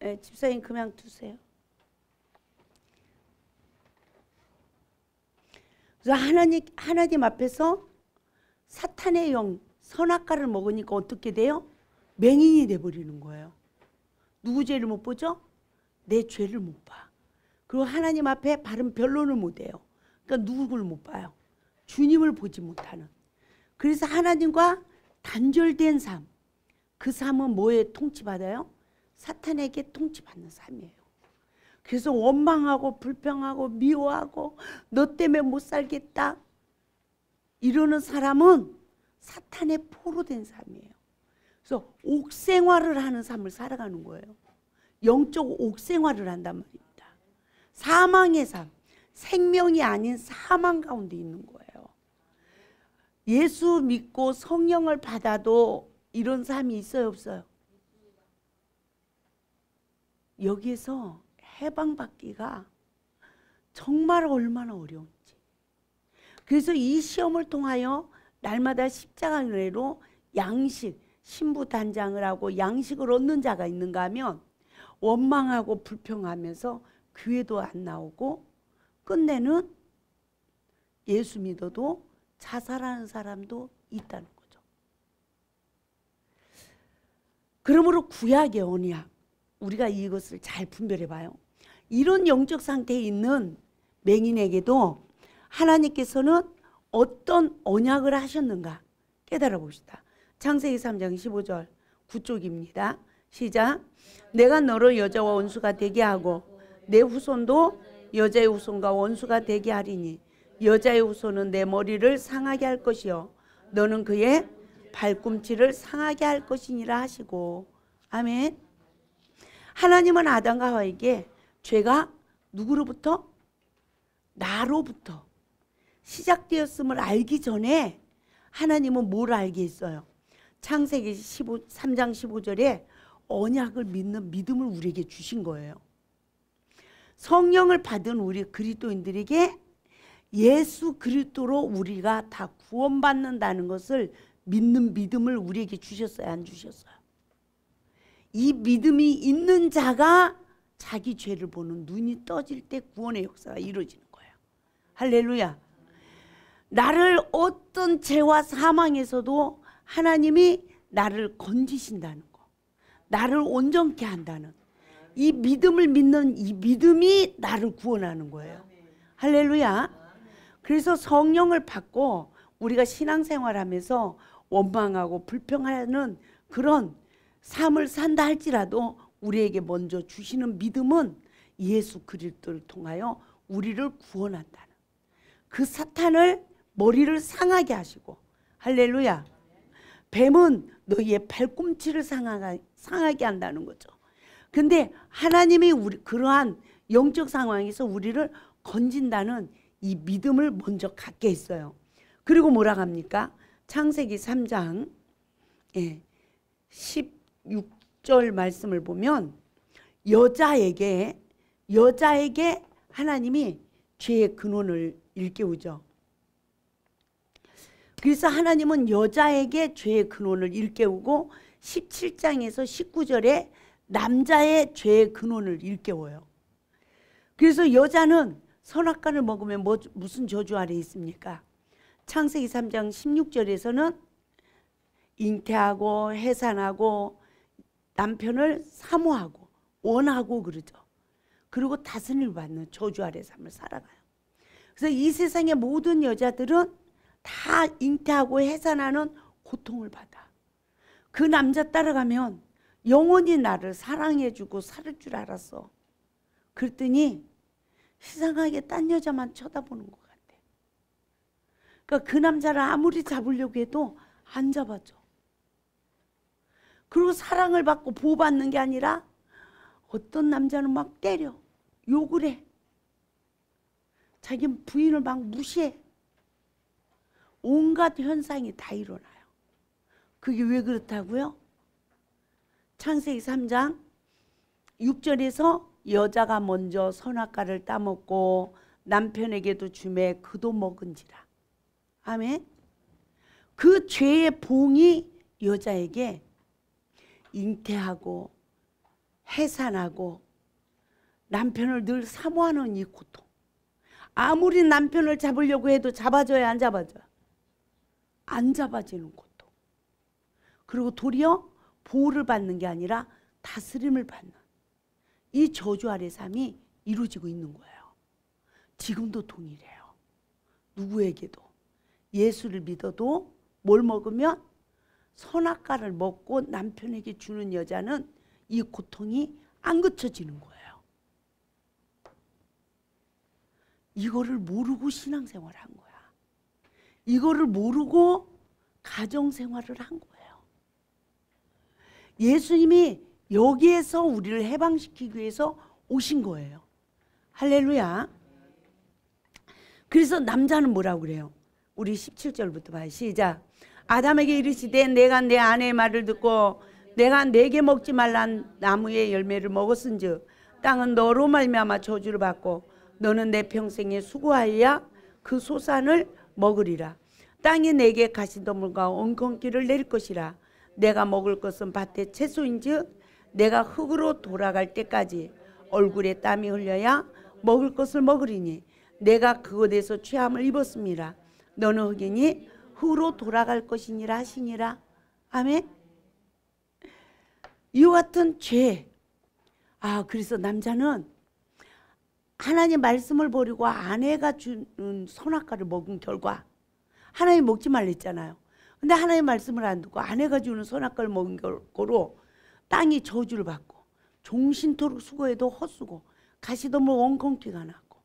네, 집사님 그냥 두세요. 그래서 하나님 앞에서 사탄의 영 선악과를 먹으니까 어떻게 돼요? 맹인이 돼버리는 거예요. 누구 죄를 못 보죠? 내 죄를 못 봐. 그리고 하나님 앞에 바른 변론을 못해요. 그러니까 누구를 못 봐요. 주님을 보지 못하는. 그래서 하나님과 단절된 삶. 그 삶은 뭐에 통치받아요? 사탄에게 통치받는 삶이에요. 그래서 원망하고 불평하고 미워하고 너 때문에 못 살겠다 이러는 사람은 사탄의 포로된 삶이에요. 그래서 옥생활을 하는 삶을 살아가는 거예요. 영적 옥생활을 한단 말입니다. 사망의 삶, 생명이 아닌 사망 가운데 있는 거예요. 예수 믿고 성령을 받아도 이런 삶이 있어요, 없어요? 여기에서 해방받기가 정말 얼마나 어려운지. 그래서 이 시험을 통하여 날마다 십자가 은혜로 양식, 신부단장을 하고 양식을 얻는 자가 있는가 하면 원망하고 불평하면서 교회도 안 나오고 끝내는 예수 믿어도 자살하는 사람도 있다는 거죠. 그러므로 구약의 언약, 우리가 이것을 잘 분별해 봐요. 이런 영적 상태에 있는 맹인에게도 하나님께서는 어떤 언약을 하셨는가 깨달아 봅시다. 창세기 3장 15절 9쪽입니다. 시작. 내가 너로 여자와 원수가 되게 하고 내 후손도 여자의 후손과 원수가 되게 하리니 여자의 후손은 내 머리를 상하게 할 것이요 너는 그의 발꿈치를 상하게 할 것이니라 하시고. 아멘. 하나님은 아담과 하와에게 죄가 누구로부터? 나로부터 시작되었음을 알기 전에 하나님은 뭘 알게 했어요? 창세기 3장 15절에 언약을 믿는 믿음을 우리에게 주신 거예요. 성령을 받은 우리 그리스도인들에게 예수 그리스도로 우리가 다 구원받는다는 것을 믿는 믿음을 우리에게 주셨어요, 안 주셨어요? 이 믿음이 있는 자가 자기 죄를 보는 눈이 떠질 때 구원의 역사가 이루어지는 거예요. 할렐루야. 나를 어떤 죄와 사망에서도 하나님이 나를 건지신다는 거, 나를 온전케 한다는 이 믿음을 믿는 이 믿음이 나를 구원하는 거예요. 할렐루야. 그래서 성령을 받고 우리가 신앙생활하면서 원망하고 불평하는 그런 삶을 산다 할지라도 우리에게 먼저 주시는 믿음은 예수 그리스도를 통하여 우리를 구원한다는 그 사탄을 머리를 상하게 하시고. 할렐루야. 뱀은 너희의 발꿈치를 상하게 한다는 거죠. 근데 하나님이 그러한 영적 상황에서 우리를 건진다는 이 믿음을 먼저 갖게 했어요. 그리고 뭐라고 합니까? 창세기 3장 16절 말씀을 보면 여자에게 하나님이 죄의 근원을 일깨우죠. 그래서 하나님은 여자에게 죄의 근원을 일깨우고 17장에서 19절에 남자의 죄의 근원을 일깨워요. 그래서 여자는 선악과를 먹으면 무슨 저주 아래 있습니까? 창세기 3장 16절에서는 잉태하고 해산하고 남편을 사모하고 원하고 그러죠. 그리고 다스림을 받는 저주 아래 삶을 살아가요. 그래서 이 세상의 모든 여자들은 다 잉태하고 해산하는 고통을 받아. 그 남자 따라가면 영원히 나를 사랑해주고 살 줄 알았어. 그랬더니 이상하게 딴 여자만 쳐다보는 것 같아. 그러니까 그 남자를 아무리 잡으려고 해도 안 잡아줘. 그리고 사랑을 받고 보호받는 게 아니라 어떤 남자는 막 때려, 욕을 해. 자기 부인을 막 무시해. 온갖 현상이 다 일어나요. 그게 왜 그렇다고요? 창세기 3장 6절에서 여자가 먼저 선악과를 따먹고 남편에게도 주매 그도 먹은지라. 아멘. 그 죄의 봉이 여자에게 잉태하고 해산하고 남편을 늘 사모하는 이 고통. 아무리 남편을 잡으려고 해도 잡아줘야 안 잡아줘요? 안 잡아지는 고통. 그리고 도리어 보호를 받는 게 아니라 다스림을 받는 이 저주 아래 삶이 이루어지고 있는 거예요. 지금도 동일해요. 누구에게도 예수를 믿어도 뭘 먹으면 선악과를 먹고 남편에게 주는 여자는 이 고통이 안 그쳐지는 거예요. 이거를 모르고 신앙생활을 한 거야. 이거를 모르고 가정생활을 한 거예요. 예수님이 여기에서 우리를 해방시키기 위해서 오신 거예요. 할렐루야. 그래서 남자는 뭐라고 그래요? 우리 17절부터 봐요. 시작. 아담에게 이르시되 내가 내 아내의 말을 듣고 내가 내게 먹지 말란 나무의 열매를 먹었은즉 땅은 너로 말미암아 저주를 받고 너는 내 평생에 수고하여야 그 소산을 먹으리라. 땅이 내게 가시덤불과 엉겅퀴를 내릴 것이라. 내가 먹을 것은 밭의 채소인즉 내가 흙으로 돌아갈 때까지 얼굴에 땀이 흘려야 먹을 것을 먹으리니 내가 그곳에서 취함을 입었습니다. 너는 흙이니 흙으로 돌아갈 것이니라 하시니라. 아멘. 이와 같은 죄. 그래서 남자는 하나님 말씀을 버리고 아내가 주는 선악과를 먹은 결과, 하나님 먹지 말랬잖아요. 근데 하나님 말씀을 안 듣고 아내가 주는 선악과를 먹은 결과로 땅이 저주를 받고 종신토록 수고해도 헛수고 가시덤불 엉겅퀴가 났고,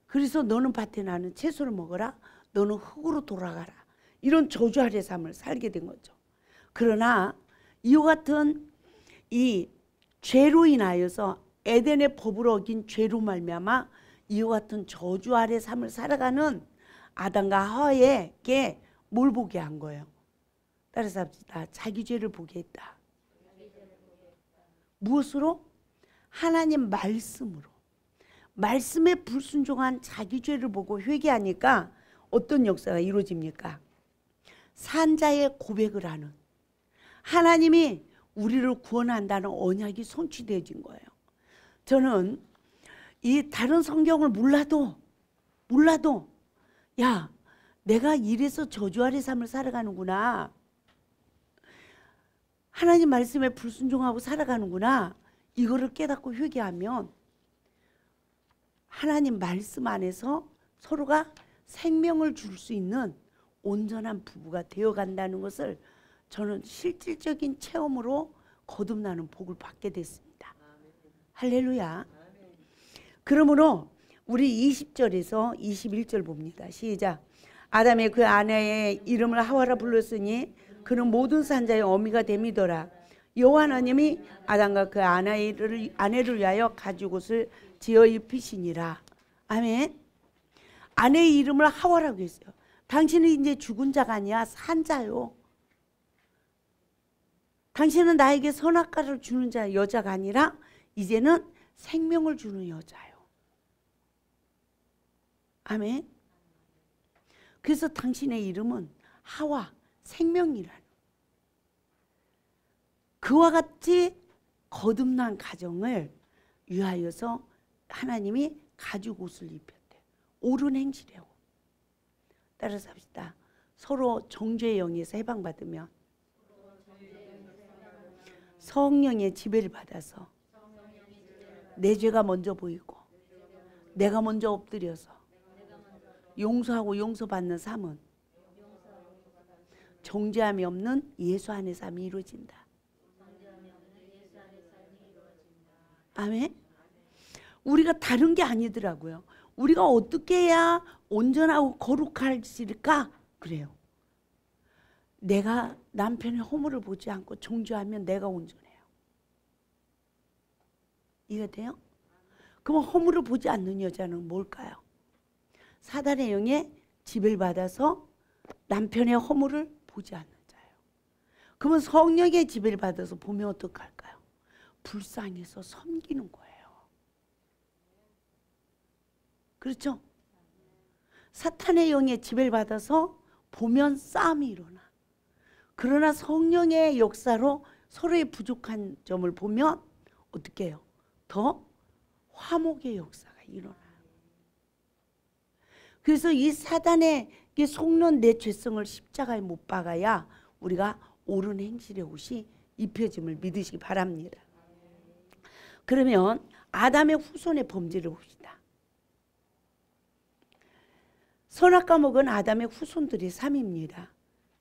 그래서 너는 밭에 나는 채소를 먹어라, 너는 흙으로 돌아가라, 이런 저주 아래 삶을 살게 된 거죠. 그러나 이와 같은 이 죄로 인하여서 에덴의 법을 어긴 죄로 말미암아 이와 같은 저주 아래 삶을 살아가는 아담과 하와에게 뭘 보게 한 거예요? 따라서 합시다. 자기 죄를 보게 했다. 무엇으로? 하나님 말씀으로. 말씀에 불순종한 자기 죄를 보고 회개하니까 어떤 역사가 이루어집니까? 산자의 고백을 하는, 하나님이 우리를 구원한다는 언약이 성취되어진 거예요. 저는 이 다른 성경을 몰라도 야, 내가 이래서 저주 아래 삶을 살아가는구나, 하나님 말씀에 불순종하고 살아가는구나, 이거를 깨닫고 회개하면 하나님 말씀 안에서 서로가 생명을 줄 수 있는 온전한 부부가 되어간다는 것을 저는 실질적인 체험으로 거듭나는 복을 받게 됐습니다. 할렐루야. 그러므로 우리 20절에서 21절 봅니다. 시작. 아담의 그 아내의 이름을 하와라 불렀으니 그는 모든 산자의 어미가 됨이더라. 여호와 하나님이 아담과 그 아내를 위하여 가죽옷을 지어 입히시니라. 아멘. 아내의 이름을 하와라고 했어요. 당신은 이제 죽은 자가 아니야, 산자요. 당신은 나에게 선악과를 주는 자, 여자가 아니라 이제는 생명을 주는 여자요. 아멘. 그래서 당신의 이름은 하와, 생명이라는, 그와 같이 거듭난 가정을 위하여서 하나님이 가죽 옷을 입혔대. 옳은 행실이라고. 따라서 합시다. 서로 정죄의 영에서 해방받으면 성령의 지배를 받아서 내 죄가 먼저 보이고 내가 먼저 엎드려서 용서하고 용서받는 삶은 정죄함이 없는 예수 안의 삶이 이루어진다. 아멘. 우리가 다른 게 아니더라고요. 우리가 어떻게 해야 온전하고 거룩할까? 그래요. 내가 남편의 허물을 보지 않고 정죄하면 내가 온전해요. 이해돼요? 그럼 허물을 보지 않는 여자는 뭘까요? 사단의 영에 지배를 받아서 남편의 허물을 보지 않는 자예요. 그러면 성령의 지배를 받아서 보면 어떡할까요? 불쌍해서 섬기는 거예요. 그렇죠? 사탄의 영에 지배를 받아서 보면 싸움이 일어나. 그러나 성령의 역사로 서로의 부족한 점을 보면 어떻게 해요? 더 화목의 역사가 일어나요. 그래서 이 사단에게 속는 내 죄성을 십자가에 못 박아야 우리가 옳은 행실의 옷이 입혀짐을 믿으시기 바랍니다. 그러면 아담의 후손의 범죄를 봅시다. 선악과 먹은 아담의 후손들이 3입니다.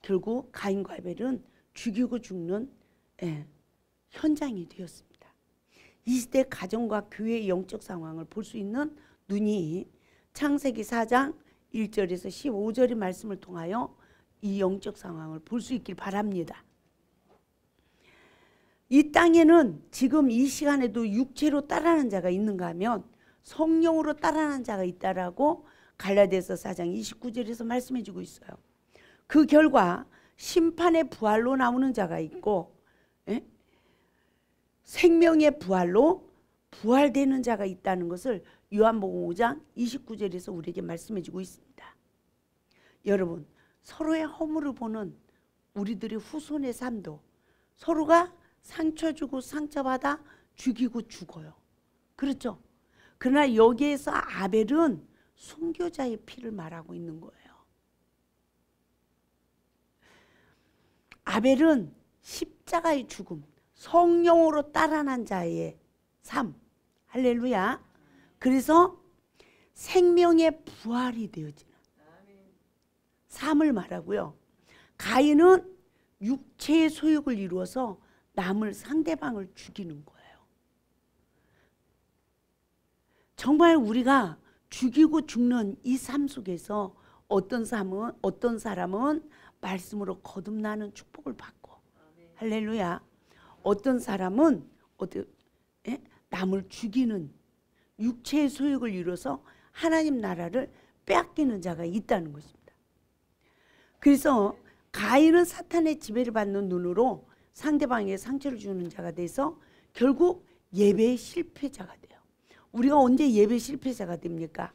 결국 가인과 아벨은 죽이고 죽는 현장이 되었습니다. 이 시대 가정과 교회의 영적 상황을 볼 수 있는 눈이 창세기 4장 1절에서 15절의 말씀을 통하여 이 영적 상황을 볼 수 있길 바랍니다. 이 땅에는 지금 이 시간에도 육체로 따라하는 자가 있는가 하면 성령으로 따라하는 자가 있다라고 갈라디아서 4장 29절에서 말씀해 주고 있어요. 그 결과 심판의 부활로 나오는 자가 있고 생명의 부활로 부활되는 자가 있다는 것을 요한복음 5장 29절에서 우리에게 말씀해 주고 있습니다. 여러분, 서로의 허물을 보는 우리들의 후손의 삶도 서로가 상처 주고 상처받아 죽이고 죽어요. 그렇죠? 그러나 여기에서 아벨은 순교자의 피를 말하고 있는 거예요. 아벨은 십자가의 죽음, 성령으로 따라난 자의 삶. 할렐루야. 그래서 생명의 부활이 되어지는 삶을 말하고요. 가인은 육체의 소욕을 이루어서 남을 상대방을 죽이는 거예요. 정말 우리가 죽이고 죽는 이 삶 속에서 어떤 사람은 말씀으로 거듭나는 축복을 받고 할렐루야. 어떤 사람은 남을 죽이는 육체의 소욕을 이뤄서 하나님 나라를 빼앗기는 자가 있다는 것입니다. 그래서 가인은 사탄의 지배를 받는 눈으로 상대방에게 상처를 주는 자가 돼서 결국 예배의 실패자가 돼요. 우리가 언제 예배 실패자가 됩니까?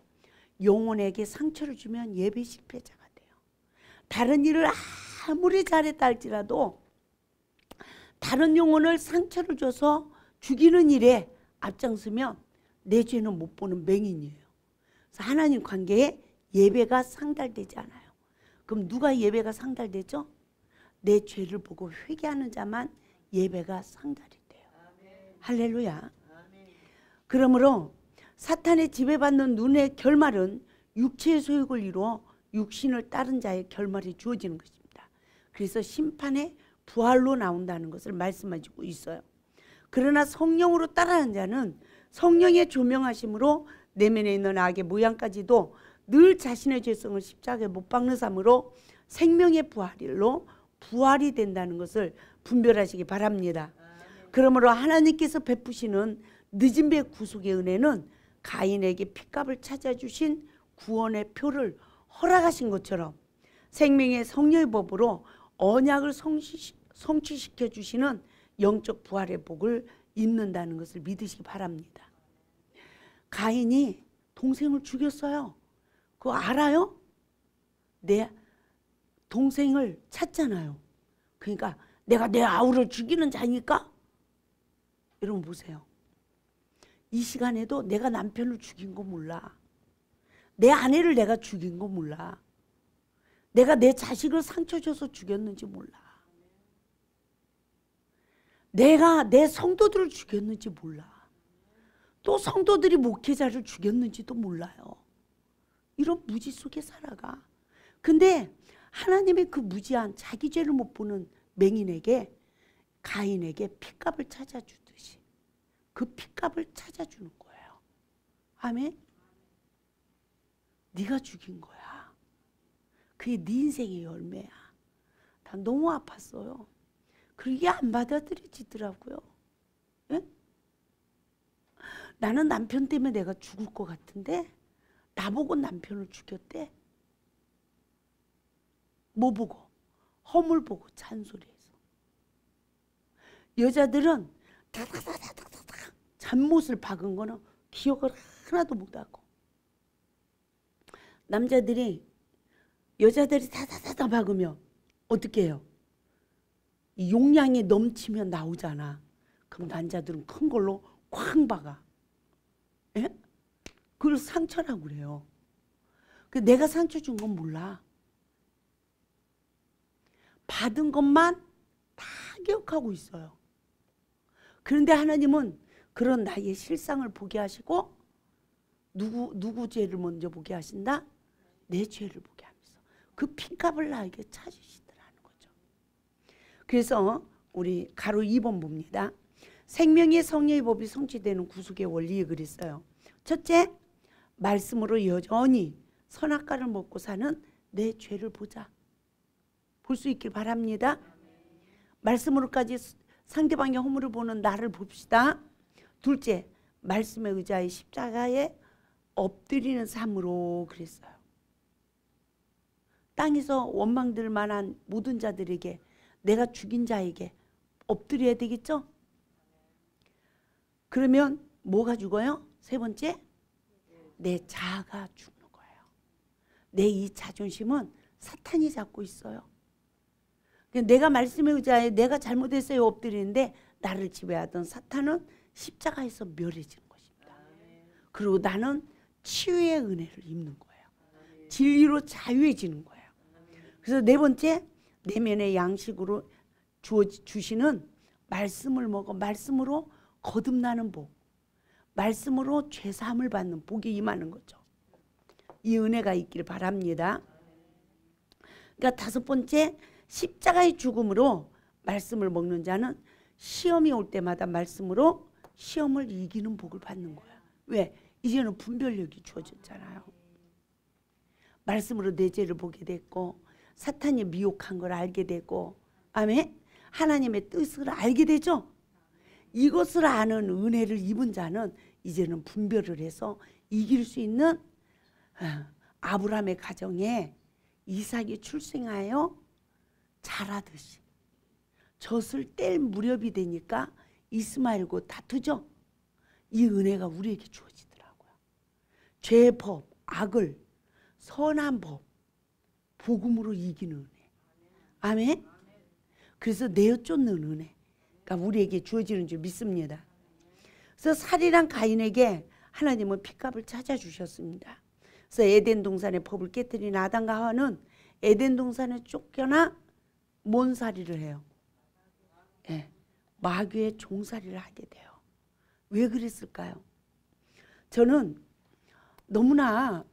영혼에게 상처를 주면 예배 실패자가 돼요. 다른 일을 아무리 잘했다 할지라도 다른 영혼을 상처를 줘서 죽이는 일에 앞장서면 내 죄는 못 보는 맹인이에요. 그래서 하나님 관계에 예배가 상달되지 않아요. 그럼 누가 예배가 상달되죠? 내 죄를 보고 회개하는 자만 예배가 상달이 돼요. 할렐루야. 그러므로 사탄의 지배받는 눈의 결말은 육체의 소욕을 이루어 육신을 따른 자의 결말이 주어지는 것입니다. 그래서 심판의 부활로 나온다는 것을 말씀해주고 있어요. 그러나 성령으로 따르는 자는 성령의 조명하심으로 내면에 있는 악의 모양까지도 늘 자신의 죄성을 십자가에 못 박는 삶으로 생명의 부활로 부활이 된다는 것을 분별하시기 바랍니다. 그러므로 하나님께서 베푸시는 늦은 배 구속의 은혜는 가인에게 핏값을 찾아주신 구원의 표를 허락하신 것처럼 생명의 성령의 법으로 언약을 성취시켜 주시는 영적 부활의 복을 입는다는 것을 믿으시기 바랍니다. 가인이 동생을 죽였어요. 그거 알아요? 내 동생을 찾잖아요. 그러니까 내가 내 아우를 죽이는 자니까? 여러분 보세요. 이 시간에도 내가 남편을 죽인 거 몰라. 내 아내를 내가 죽인 거 몰라. 내가 내 자식을 상처 줘서 죽였는지 몰라. 내가 내 성도들을 죽였는지 몰라. 또 성도들이 목회자를 죽였는지도 몰라요. 이런 무지 속에 살아가. 근데 하나님의 그 무지한 자기 죄를 못 보는 맹인에게 가인에게 핏값을 찾아주듯이 그 핏값을 찾아주는 거예요. 아멘. 네가 죽인 거야. 그게 네 인생의 열매야. 난 너무 아팠어요. 그리고 이게 안 받아들여지더라고요. 예? 나는 남편 때문에 내가 죽을 것 같은데 나보고 남편을 죽였대. 뭐 보고? 허물 보고 잔소리해서. 여자들은 다다다다다다 잠못을 박은 거는 기억을 하나도 못하고, 여자들이 다다다다 박으면 어떻게 해요? 용량이 넘치면 나오잖아. 그럼 남자들은 큰 걸로 쾅 박아. 예? 그걸 상처라고 그래요. 내가 상처 준 건 몰라. 받은 것만 다 기억하고 있어요. 그런데 하나님은 그런 나의 실상을 보게 하시고 누구 죄를 먼저 보게 하신다? 내 죄를 보게 하면서 그 핏값을 나에게 찾으시더라는 거죠. 그래서 우리 가로 2번 봅니다. 생명의 성령의 법이 성취되는 구속의 원리에 그랬어요. 첫째, 말씀으로 여전히 선악과를 먹고 사는 내 죄를 보자. 볼 수 있길 바랍니다. 말씀으로까지 상대방의 허물을 보는 나를 봅시다. 둘째, 말씀에 의지하여 십자가에 엎드리는 삶으로 그랬어요. 땅에서 원망될 만한 모든 자들에게, 내가 죽인 자에게 엎드려야 되겠죠? 그러면 뭐가 죽어요? 세 번째, 내 자아가 죽는 거예요. 내 이 자존심은 사탄이 잡고 있어요. 내가 말씀에 의지하여 내가 잘못했어요 엎드리는데 나를 지배하던 사탄은 십자가에서 멸해지는 것입니다. 그리고 나는 치유의 은혜를 입는 거예요. 진리로 자유해지는 거예요. 그래서 네 번째, 내면의 양식으로 주시는 말씀을 먹어 말씀으로 거듭나는 복, 말씀으로 죄사함을 받는 복이 임하는 거죠. 이 은혜가 있길 바랍니다. 그러니까 다섯 번째, 십자가의 죽음으로 말씀을 먹는 자는 시험이 올 때마다 말씀으로 시험을 이기는 복을 받는 거야. 왜? 이제는 분별력이 주어졌잖아요. 말씀으로 내 죄를 보게 됐고 사탄이 미혹한 걸 알게 되고, 아멘? 하나님의 뜻을 알게 되죠. 이것을 아는 은혜를 입은 자는 이제는 분별을 해서 이길 수 있는, 아브라함의 가정에 이삭이 출생하여 자라듯이 젖을 뗄 무렵이 되니까 이스마엘과 다투죠. 이 은혜가 우리에게 주어지더라고요. 죄의 법, 악을 선한 법, 복음으로 이기는 은혜. 아멘. 그래서 내어 쫓는 은혜가 우리에게 주어지는 줄 믿습니다. 그래서 살인한 가인에게 하나님은 핏값을 찾아주셨습니다. 그래서 에덴 동산의 법을 깨뜨린 아담과 하와는 에덴 동산에 쫓겨나 뭔 살이를 해요? 네, 마귀의 종살이를 하게 돼요. 왜 그랬을까요? 저는 너무나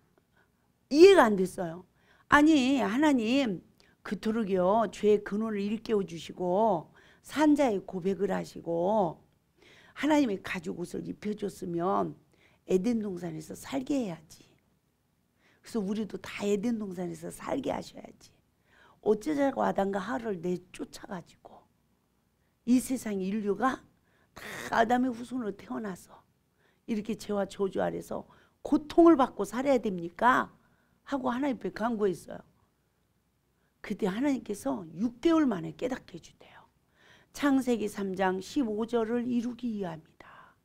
이해가 안 됐어요. 아니 하나님 그토록요 죄의 근원을 일깨워 주시고 산자의 고백을 하시고 하나님의 가죽 옷을 입혀줬으면 에덴 동산에서 살게 해야지. 그래서 우리도 다 에덴 동산에서 살게 하셔야지. 어쩌자고 아담과 하와를 내쫓아가지고 이 세상 인류가 다 아담의 후손으로 태어나서 이렇게 죄와 저주 아래서 고통을 받고 살아야 됩니까? 하고 하나님 앞에 간구했어요. 그때 하나님께서 6개월 만에 깨닫게 해주대요. 창세기 3장 15절을 이루기 위함이다.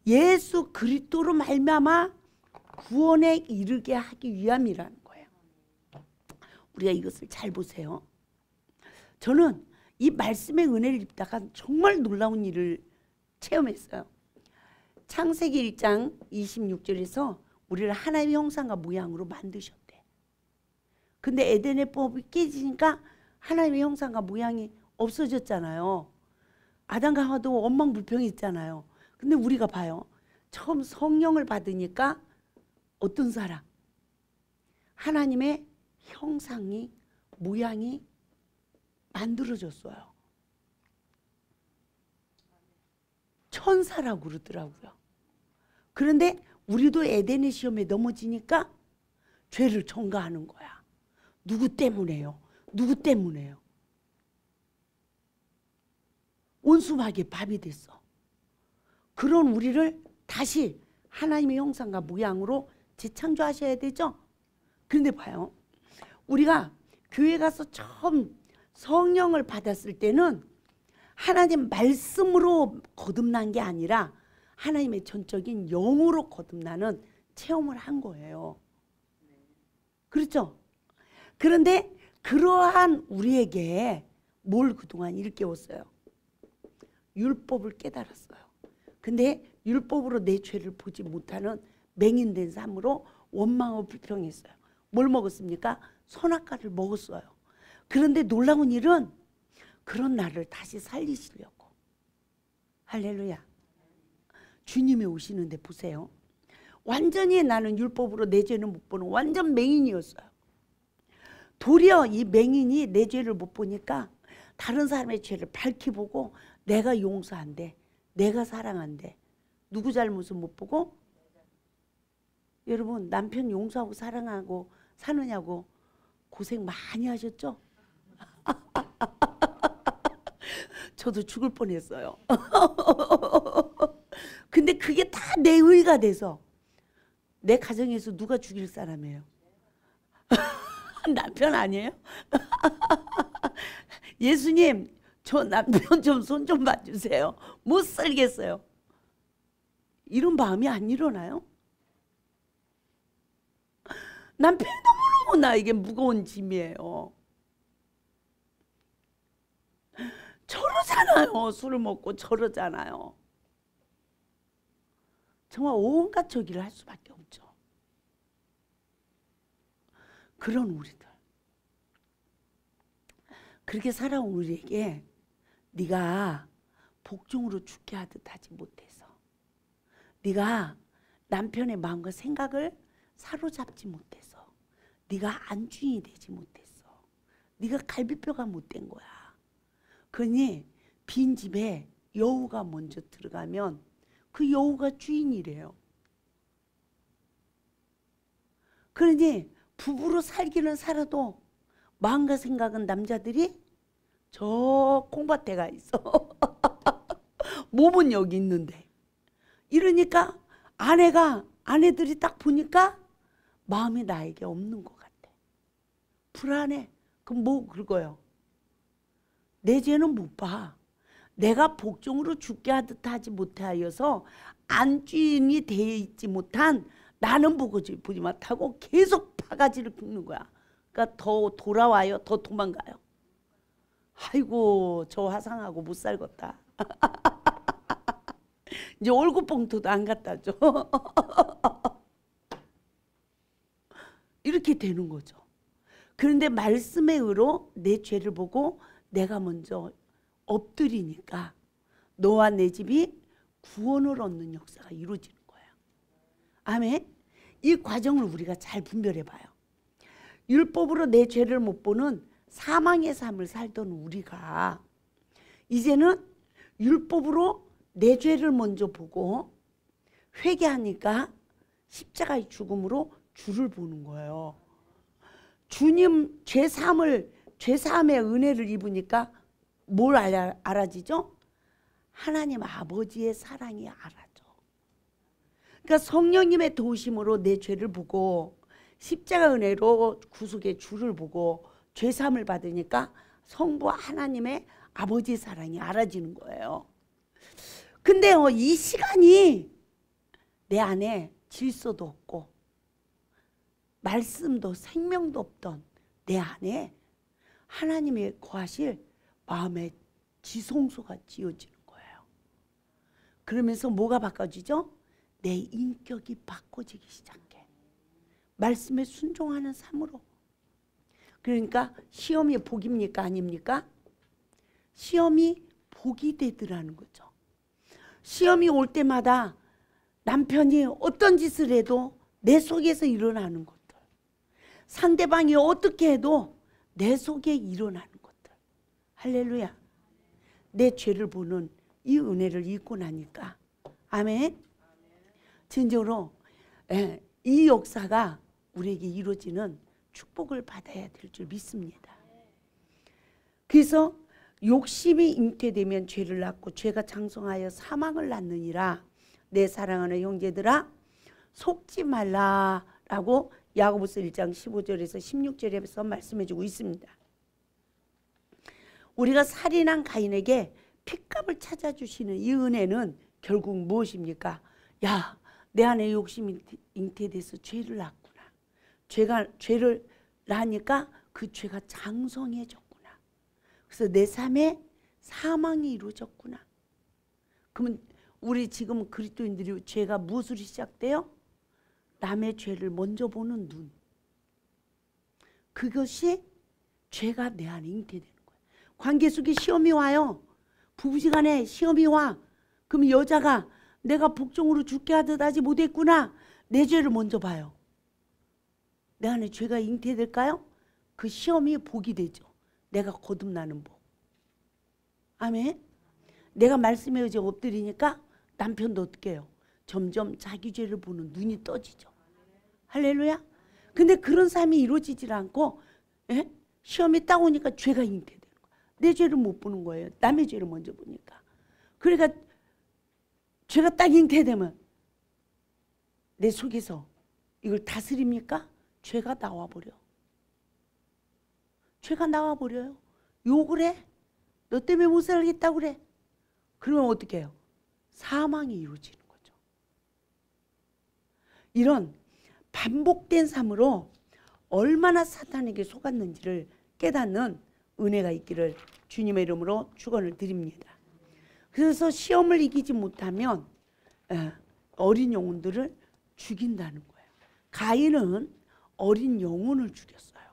예수 그리스도로 말미암아 구원에 이르게 하기 위함이라는 거예요. 우리가 이것을 잘 보세요. 저는 이 말씀의 은혜를 입다가 정말 놀라운 일을 체험했어요. 창세기 1장 26절에서 우리를 하나님의 형상과 모양으로 만드셨대. 근데 에덴의 법이 깨지니까 하나님의 형상과 모양이 없어졌잖아요. 아담과 하와도 원망불평했잖아요. 근데 우리가 봐요. 처음 성령을 받으니까 어떤 사람? 하나님의 형상이, 모양이 만들어졌어요. 천사라고 그러더라고요. 그런데 우리도 에덴의 시험에 넘어지니까 죄를 전가하는 거야. 누구 때문에요? 누구 때문에요? 온수막이 밥이 됐어. 그런 우리를 다시 하나님의 형상과 모양으로 재창조하셔야 되죠. 그런데 봐요. 우리가 교회 가서 처음 성령을 받았을 때는 하나님 말씀으로 거듭난 게 아니라 하나님의 전적인 영으로 거듭나는 체험을 한 거예요. 그렇죠? 그런데 그러한 우리에게 뭘 그동안 일깨웠어요? 율법을 깨달았어요. 근데 율법으로 내 죄를 보지 못하는 맹인된 삶으로 원망하고 불평했어요. 뭘 먹었습니까? 선악과를 먹었어요. 그런데 놀라운 일은 그런 나를 다시 살리시려고 할렐루야. 주님이 오시는데 보세요. 완전히 나는 율법으로 내 죄는 못 보는 완전 맹인이었어요. 도리어 이 맹인이 내 죄를 못 보니까 다른 사람의 죄를 밝히 보고 내가 용서한대, 내가 사랑한대. 누구 잘못은 못 보고? 여러분, 남편 용서하고 사랑하고 사느냐고 고생 많이 하셨죠? 저도 죽을 뻔했어요. 근데 그게 다 내 의가 돼서 내 가정에서 누가 죽일 사람이에요? 남편 아니에요? 예수님, 저 남편 좀 손 좀 봐주세요. 못 살겠어요. 이런 마음이 안 일어나요? 남편이 너무너무 나에게 무거운 짐이에요. 저러잖아요. 술을 먹고 저러잖아요. 정말 온갖 저기를 할 수밖에 없죠. 그런 우리들, 그렇게 살아온 우리에게 네가 복종으로 죽게 하듯 하지 못해서, 네가 남편의 마음과 생각을 사로잡지 못해서, 네가 안주인이 되지 못했어. 네가 갈비뼈가 못 된 거야. 그러니 빈 집에 여우가 먼저 들어가면 그 여우가 주인이래요. 그러니 부부로 살기는 살아도 마음과 생각은 남자들이 저 콩밭에 가 있어. 몸은 여기 있는데. 이러니까 아내들이 딱 보니까 마음이 나에게 없는 것 같아. 불안해. 그럼 뭐 긁어요? 내 죄는 못 봐. 내가 복종으로 죽게 하듯 하지 못하여서 안주인이 되어 있지 못한 나는 보지 못하고 계속 바가지를 긁는 거야. 그러니까 더 돌아와요. 더 도망가요. 아이고, 저 화상하고 못 살겠다. 이제 월급봉투도 안 갖다 줘. 이렇게 되는 거죠. 그런데 말씀의 의로 내 죄를 보고 내가 먼저 엎드리니까 너와 내 집이 구원을 얻는 역사가 이루어지는 거예요. 아멘. 이 과정을 우리가 잘 분별해 봐요. 율법으로 내 죄를 못 보는 사망의 삶을 살던 우리가 이제는 율법으로 내 죄를 먼저 보고 회개하니까 십자가의 죽음으로 주를 보는 거예요. 주님 죄사함의 은혜를 입으니까 뭘 알아지죠? 하나님 아버지의 사랑이 알아져. 그러니까 성령님의 도우심으로 내 죄를 보고 십자가 은혜로 구속의 주를 보고 죄사함을 받으니까 성부 하나님의 아버지의 사랑이 알아지는 거예요. 근데 이 시간이 내 안에 질서도 없고 말씀도 생명도 없던 내 안에 하나님의 거하실 마음의 지성소가 지어지는 거예요. 그러면서 뭐가 바꿔지죠? 내 인격이 바꿔지기 시작해. 말씀에 순종하는 삶으로. 그러니까 시험이 복입니까? 아닙니까? 시험이 복이 되더라는 거죠. 시험이 올 때마다 남편이 어떤 짓을 해도 내 속에서 일어나는 것들, 상대방이 어떻게 해도 내 속에 일어나는 것들. 할렐루야. 내 죄를 보는 이 은혜를 잊고 나니까 아멘. 진정으로 이 역사가 우리에게 이루어지는 축복을 받아야 될 줄 믿습니다. 그래서 욕심이 잉태되면 죄를 낳고 죄가 장성하여 사망을 낳느니라. 내 사랑하는 형제들아 속지 말라라고 야고보서 1장 15절에서 16절에서 말씀해주고 있습니다. 우리가 살인한 가인에게 핏값을 찾아주시는 이 은혜는 결국 무엇입니까? 야, 내 안에 욕심이 잉태돼서 죄를 낳았구나. 죄를 낳으니까 그 죄가 장성해졌구나. 그래서 내 삶에 사망이 이루어졌구나. 그러면 우리 지금 그리스도인들이 죄가 무엇으로 시작돼요? 남의 죄를 먼저 보는 눈. 그것이 죄가 내 안에 잉태되는 거예요. 관계 속에 시험이 와요. 부부지간에 시험이 와. 그럼 여자가 내가 복종으로 죽게 하듯 하지 못했구나. 내 죄를 먼저 봐요. 내 안에 죄가 잉태될까요? 그 시험이 복이 되죠. 내가 거듭나는 복. 아멘. 내가 말씀에 의지 엎드리니까 남편도 어떻게 해요? 점점 자기 죄를 보는 눈이 떠지죠. 할렐루야. 근데 그런 삶이 이루어지질 않고 시험이 딱 오니까 죄가 잉태되는 거야. 내 죄를 못 보는 거예요. 남의 죄를 먼저 보니까. 그러니까 죄가 딱 잉태되면 내 속에서 이걸 다스립니까? 죄가 나와버려. 죄가 나와버려요. 욕을 해. 너 때문에 못 살겠다고 그래. 그러면 어떻게 해요? 사망이 이루어지는 거죠. 이런 반복된 삶으로 얼마나 사탄에게 속았는지를 깨닫는 은혜가 있기를 주님의 이름으로 축원을 드립니다. 그래서 시험을 이기지 못하면 어린 영혼들을 죽인다는 거예요. 가인은 어린 영혼을 죽였어요.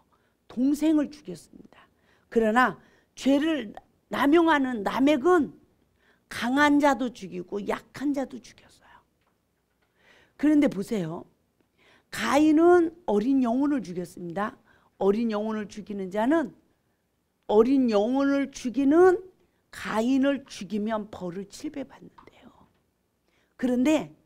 동생을 죽였습니다. 그러나 죄를 남용하는 라멕은 강한 자도 죽이고 약한 자도 죽였어요. 그런데 보세요. 가인은 어린 영혼을 죽였습니다. 어린 영혼을 죽이는 자는 어린 영혼을 죽이는 가인을 죽이면 벌을 7배 받는데요. 그런데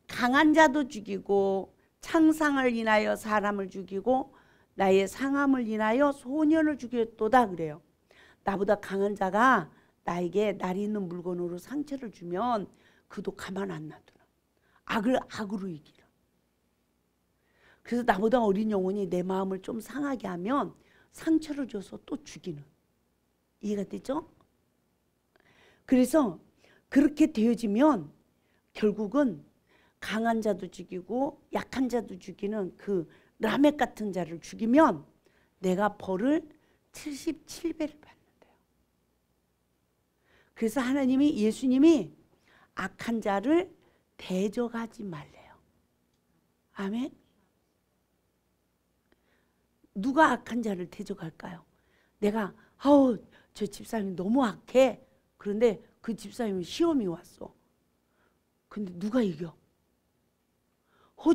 강한 자도 죽이고 창상을 인하여 사람을 죽이고 나의 상함을 인하여 소년을 죽였도다 그래요. 나보다 강한 자가 나에게 날 있는 물건으로 상처를 주면 그도 가만 안 놔두라. 악을 악으로 이기라. 그래서 나보다 어린 영혼이 내 마음을 좀 상하게 하면 상처를 줘서 또 죽이는. 이해가 되죠? 그래서 그렇게 되어지면 결국은 강한 자도 죽이고 약한 자도 죽이는 그 라멕 같은 자를 죽이면 내가 벌을 77배를 받는데요. 그래서 하나님이 예수님이 악한 자를 대적하지 말래요. 아멘. 누가 악한 자를 대적할까요? 내가 저 집사님이 너무 악해. 그런데 그 집사님은 시험이 왔어. 근데 누가 이겨?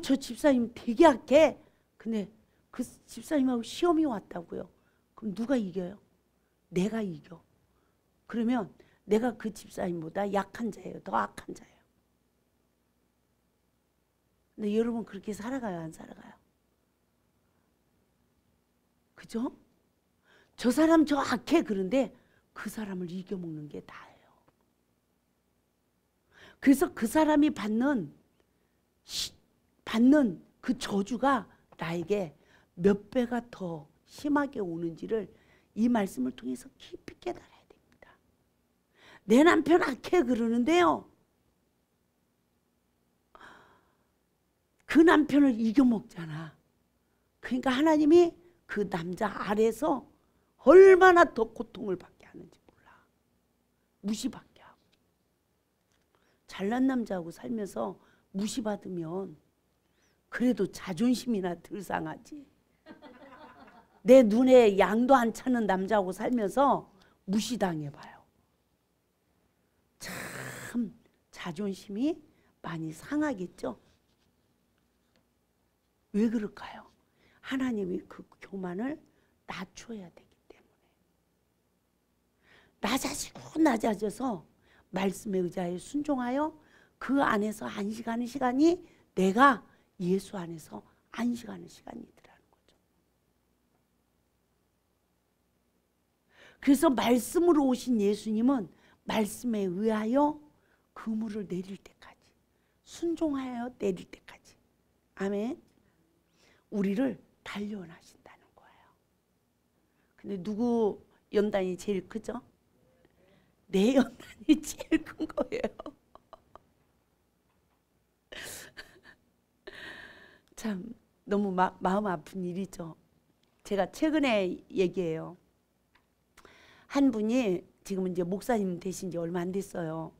저 집사님 되게 악해. 근데 그 집사님하고 시험이 왔다고요. 그럼 누가 이겨요? 내가 이겨. 그러면 내가 그 집사님보다 약한 자예요. 더 악한 자예요. 근데 여러분 그렇게 살아가요? 안 살아가요? 그죠? 저 사람 저 악해. 그런데 그 사람을 이겨먹는 게 나예요. 그래서 그 사람이 받는 그 저주가 나에게 몇 배가 더 심하게 오는지를 이 말씀을 통해서 깊이 깨달아야 됩니다. 내 남편 악해 그러는데요. 그 남편을 이겨먹잖아. 그러니까 하나님이 그 남자 아래서 얼마나 더 고통을 받게 하는지 몰라. 무시받게 하고. 잘난 남자하고 살면서 무시받으면 그래도 자존심이나 덜 상하지. 내 눈에 양도 안 차는 남자하고 살면서 무시당해봐요. 참 자존심이 많이 상하겠죠. 왜 그럴까요? 하나님이 그 교만을 낮춰야 되기 때문에. 낮아져서 말씀에 의지하여 순종하여 그 안에서 안식하는 시간이 내가 예수 안에서 안식하는 시간이더라는 거죠. 그래서 말씀으로 오신 예수님은 말씀에 의하여 그물을 내릴 때까지, 순종하여 내릴 때까지, 아멘, 우리를 단련하신다는 거예요. 근데 누구 연단이 제일 크죠? 내 연단이 제일 큰 거예요. 참 너무 마음 아픈 일이죠. 제가 최근에 얘기해요. 한 분이 지금 이제 목사님 되신 지 얼마 안 됐어요.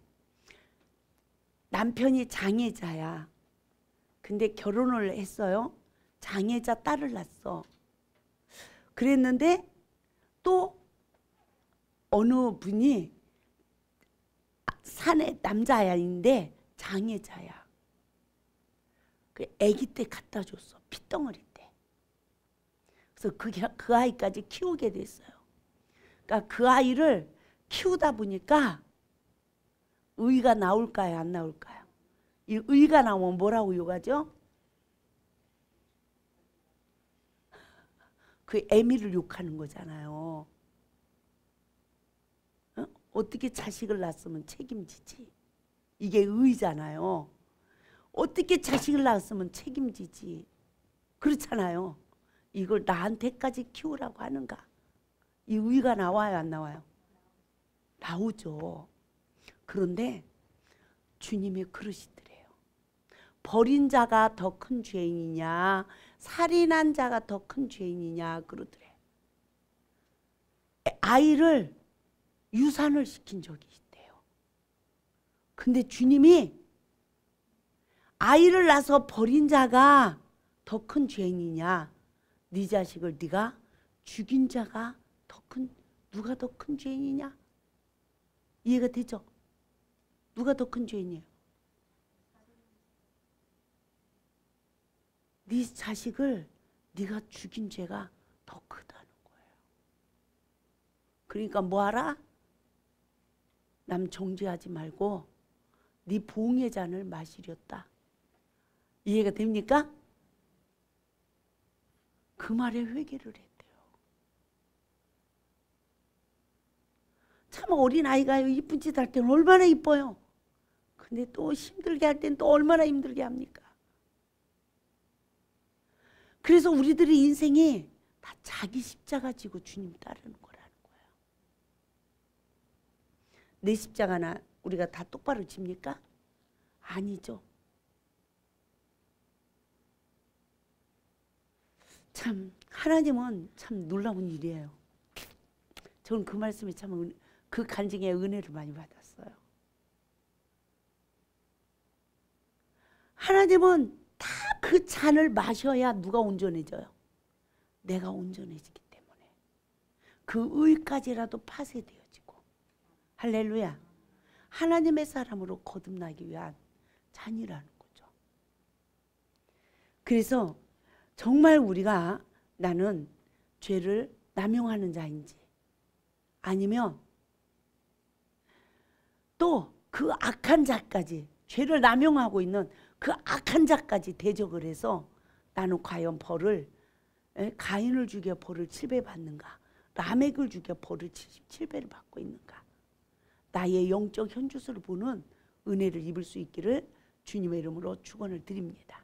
남편이 장애자야. 근데 결혼을 했어요. 장애자 딸을 낳았어. 그랬는데 또 어느 분이 사내 남자아이인데 장애자야. 그 아기 때 갖다 줬어. 핏덩어리 때. 그래서 그 아이까지 키우게 됐어요. 그러니까 그 아이를 키우다 보니까 의가 나올까요? 안 나올까요? 이 의가 나오면 뭐라고 욕하죠? 그 애미를 욕하는 거잖아요. 어? 어떻게 자식을 낳았으면 책임지지? 이게 의잖아요. 어떻게 자식을 낳았으면 책임지지? 그렇잖아요. 이걸 나한테까지 키우라고 하는가? 이 의가 나와요, 안 나와요? 나오죠. 그런데 주님이 그러시더래요. 버린 자가 더 큰 죄인이냐, 살인한 자가 더 큰 죄인이냐 그러더래. 아이를 유산을 시킨 적이 있대요. 근데 주님이 아이를 낳아서 버린 자가 더 큰 죄인이냐, 네 자식을 네가 죽인 자가 더 큰, 누가 더 큰 죄인이냐? 이해가 되죠? 누가 더 큰 죄인이에요? 네 자식을 네가 죽인 죄가 더 크다는 거예요. 그러니까 뭐하라? 남 정죄하지 말고 네 보응의 잔을 마시렸다. 이해가 됩니까? 그 말에 회개를 했대요. 참 어린아이가 이쁜 짓 할 때는 얼마나 이뻐요. 근데 또 힘들게 할 때는 또 얼마나 힘들게 합니까? 그래서 우리들의 인생이 다 자기 십자가 지고 주님 따르는 거라는 거예요. 내 십자가나 우리가 다 똑바로 집니까? 아니죠. 참 하나님은 참 놀라운 일이에요. 저는 그 말씀에 참 그 간증에 은혜를 많이 받았어요. 하나님은 다 그 잔을 마셔야 누가 온전해져요? 내가 온전해지기 때문에. 그 의까지라도 파쇄되어지고. 할렐루야. 하나님의 사람으로 거듭나기 위한 잔이라는 거죠. 그래서 정말 우리가 나는 죄를 남용하는 자인지 아니면 또 그 악한 자까지, 죄를 남용하고 있는 그 악한 자까지 대적을 해서 나는 과연 벌을, 가인을 죽여 벌을 7배 받는가, 라멕을 죽여 벌을 77배를 받고 있는가. 나의 영적 현주소를 보는 은혜를 입을 수 있기를 주님의 이름으로 축원을 드립니다.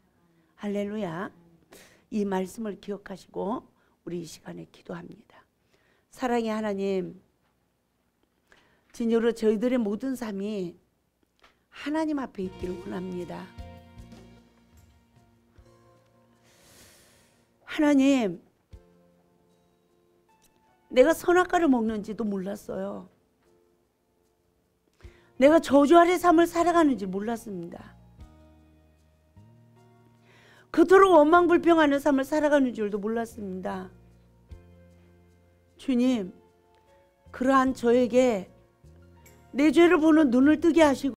할렐루야. 이 말씀을 기억하시고 우리 이 시간에 기도합니다. 사랑의 하나님, 진정으로 저희들의 모든 삶이 하나님 앞에 있기를 원합니다. 하나님, 내가 선악과를 먹는지도 몰랐어요. 내가 저주 아래 삶을 살아가는지 몰랐습니다. 그토록 원망불평하는 삶을 살아가는 줄도 몰랐습니다. 주님, 그러한 저에게 내 죄를 보는 눈을 뜨게 하시고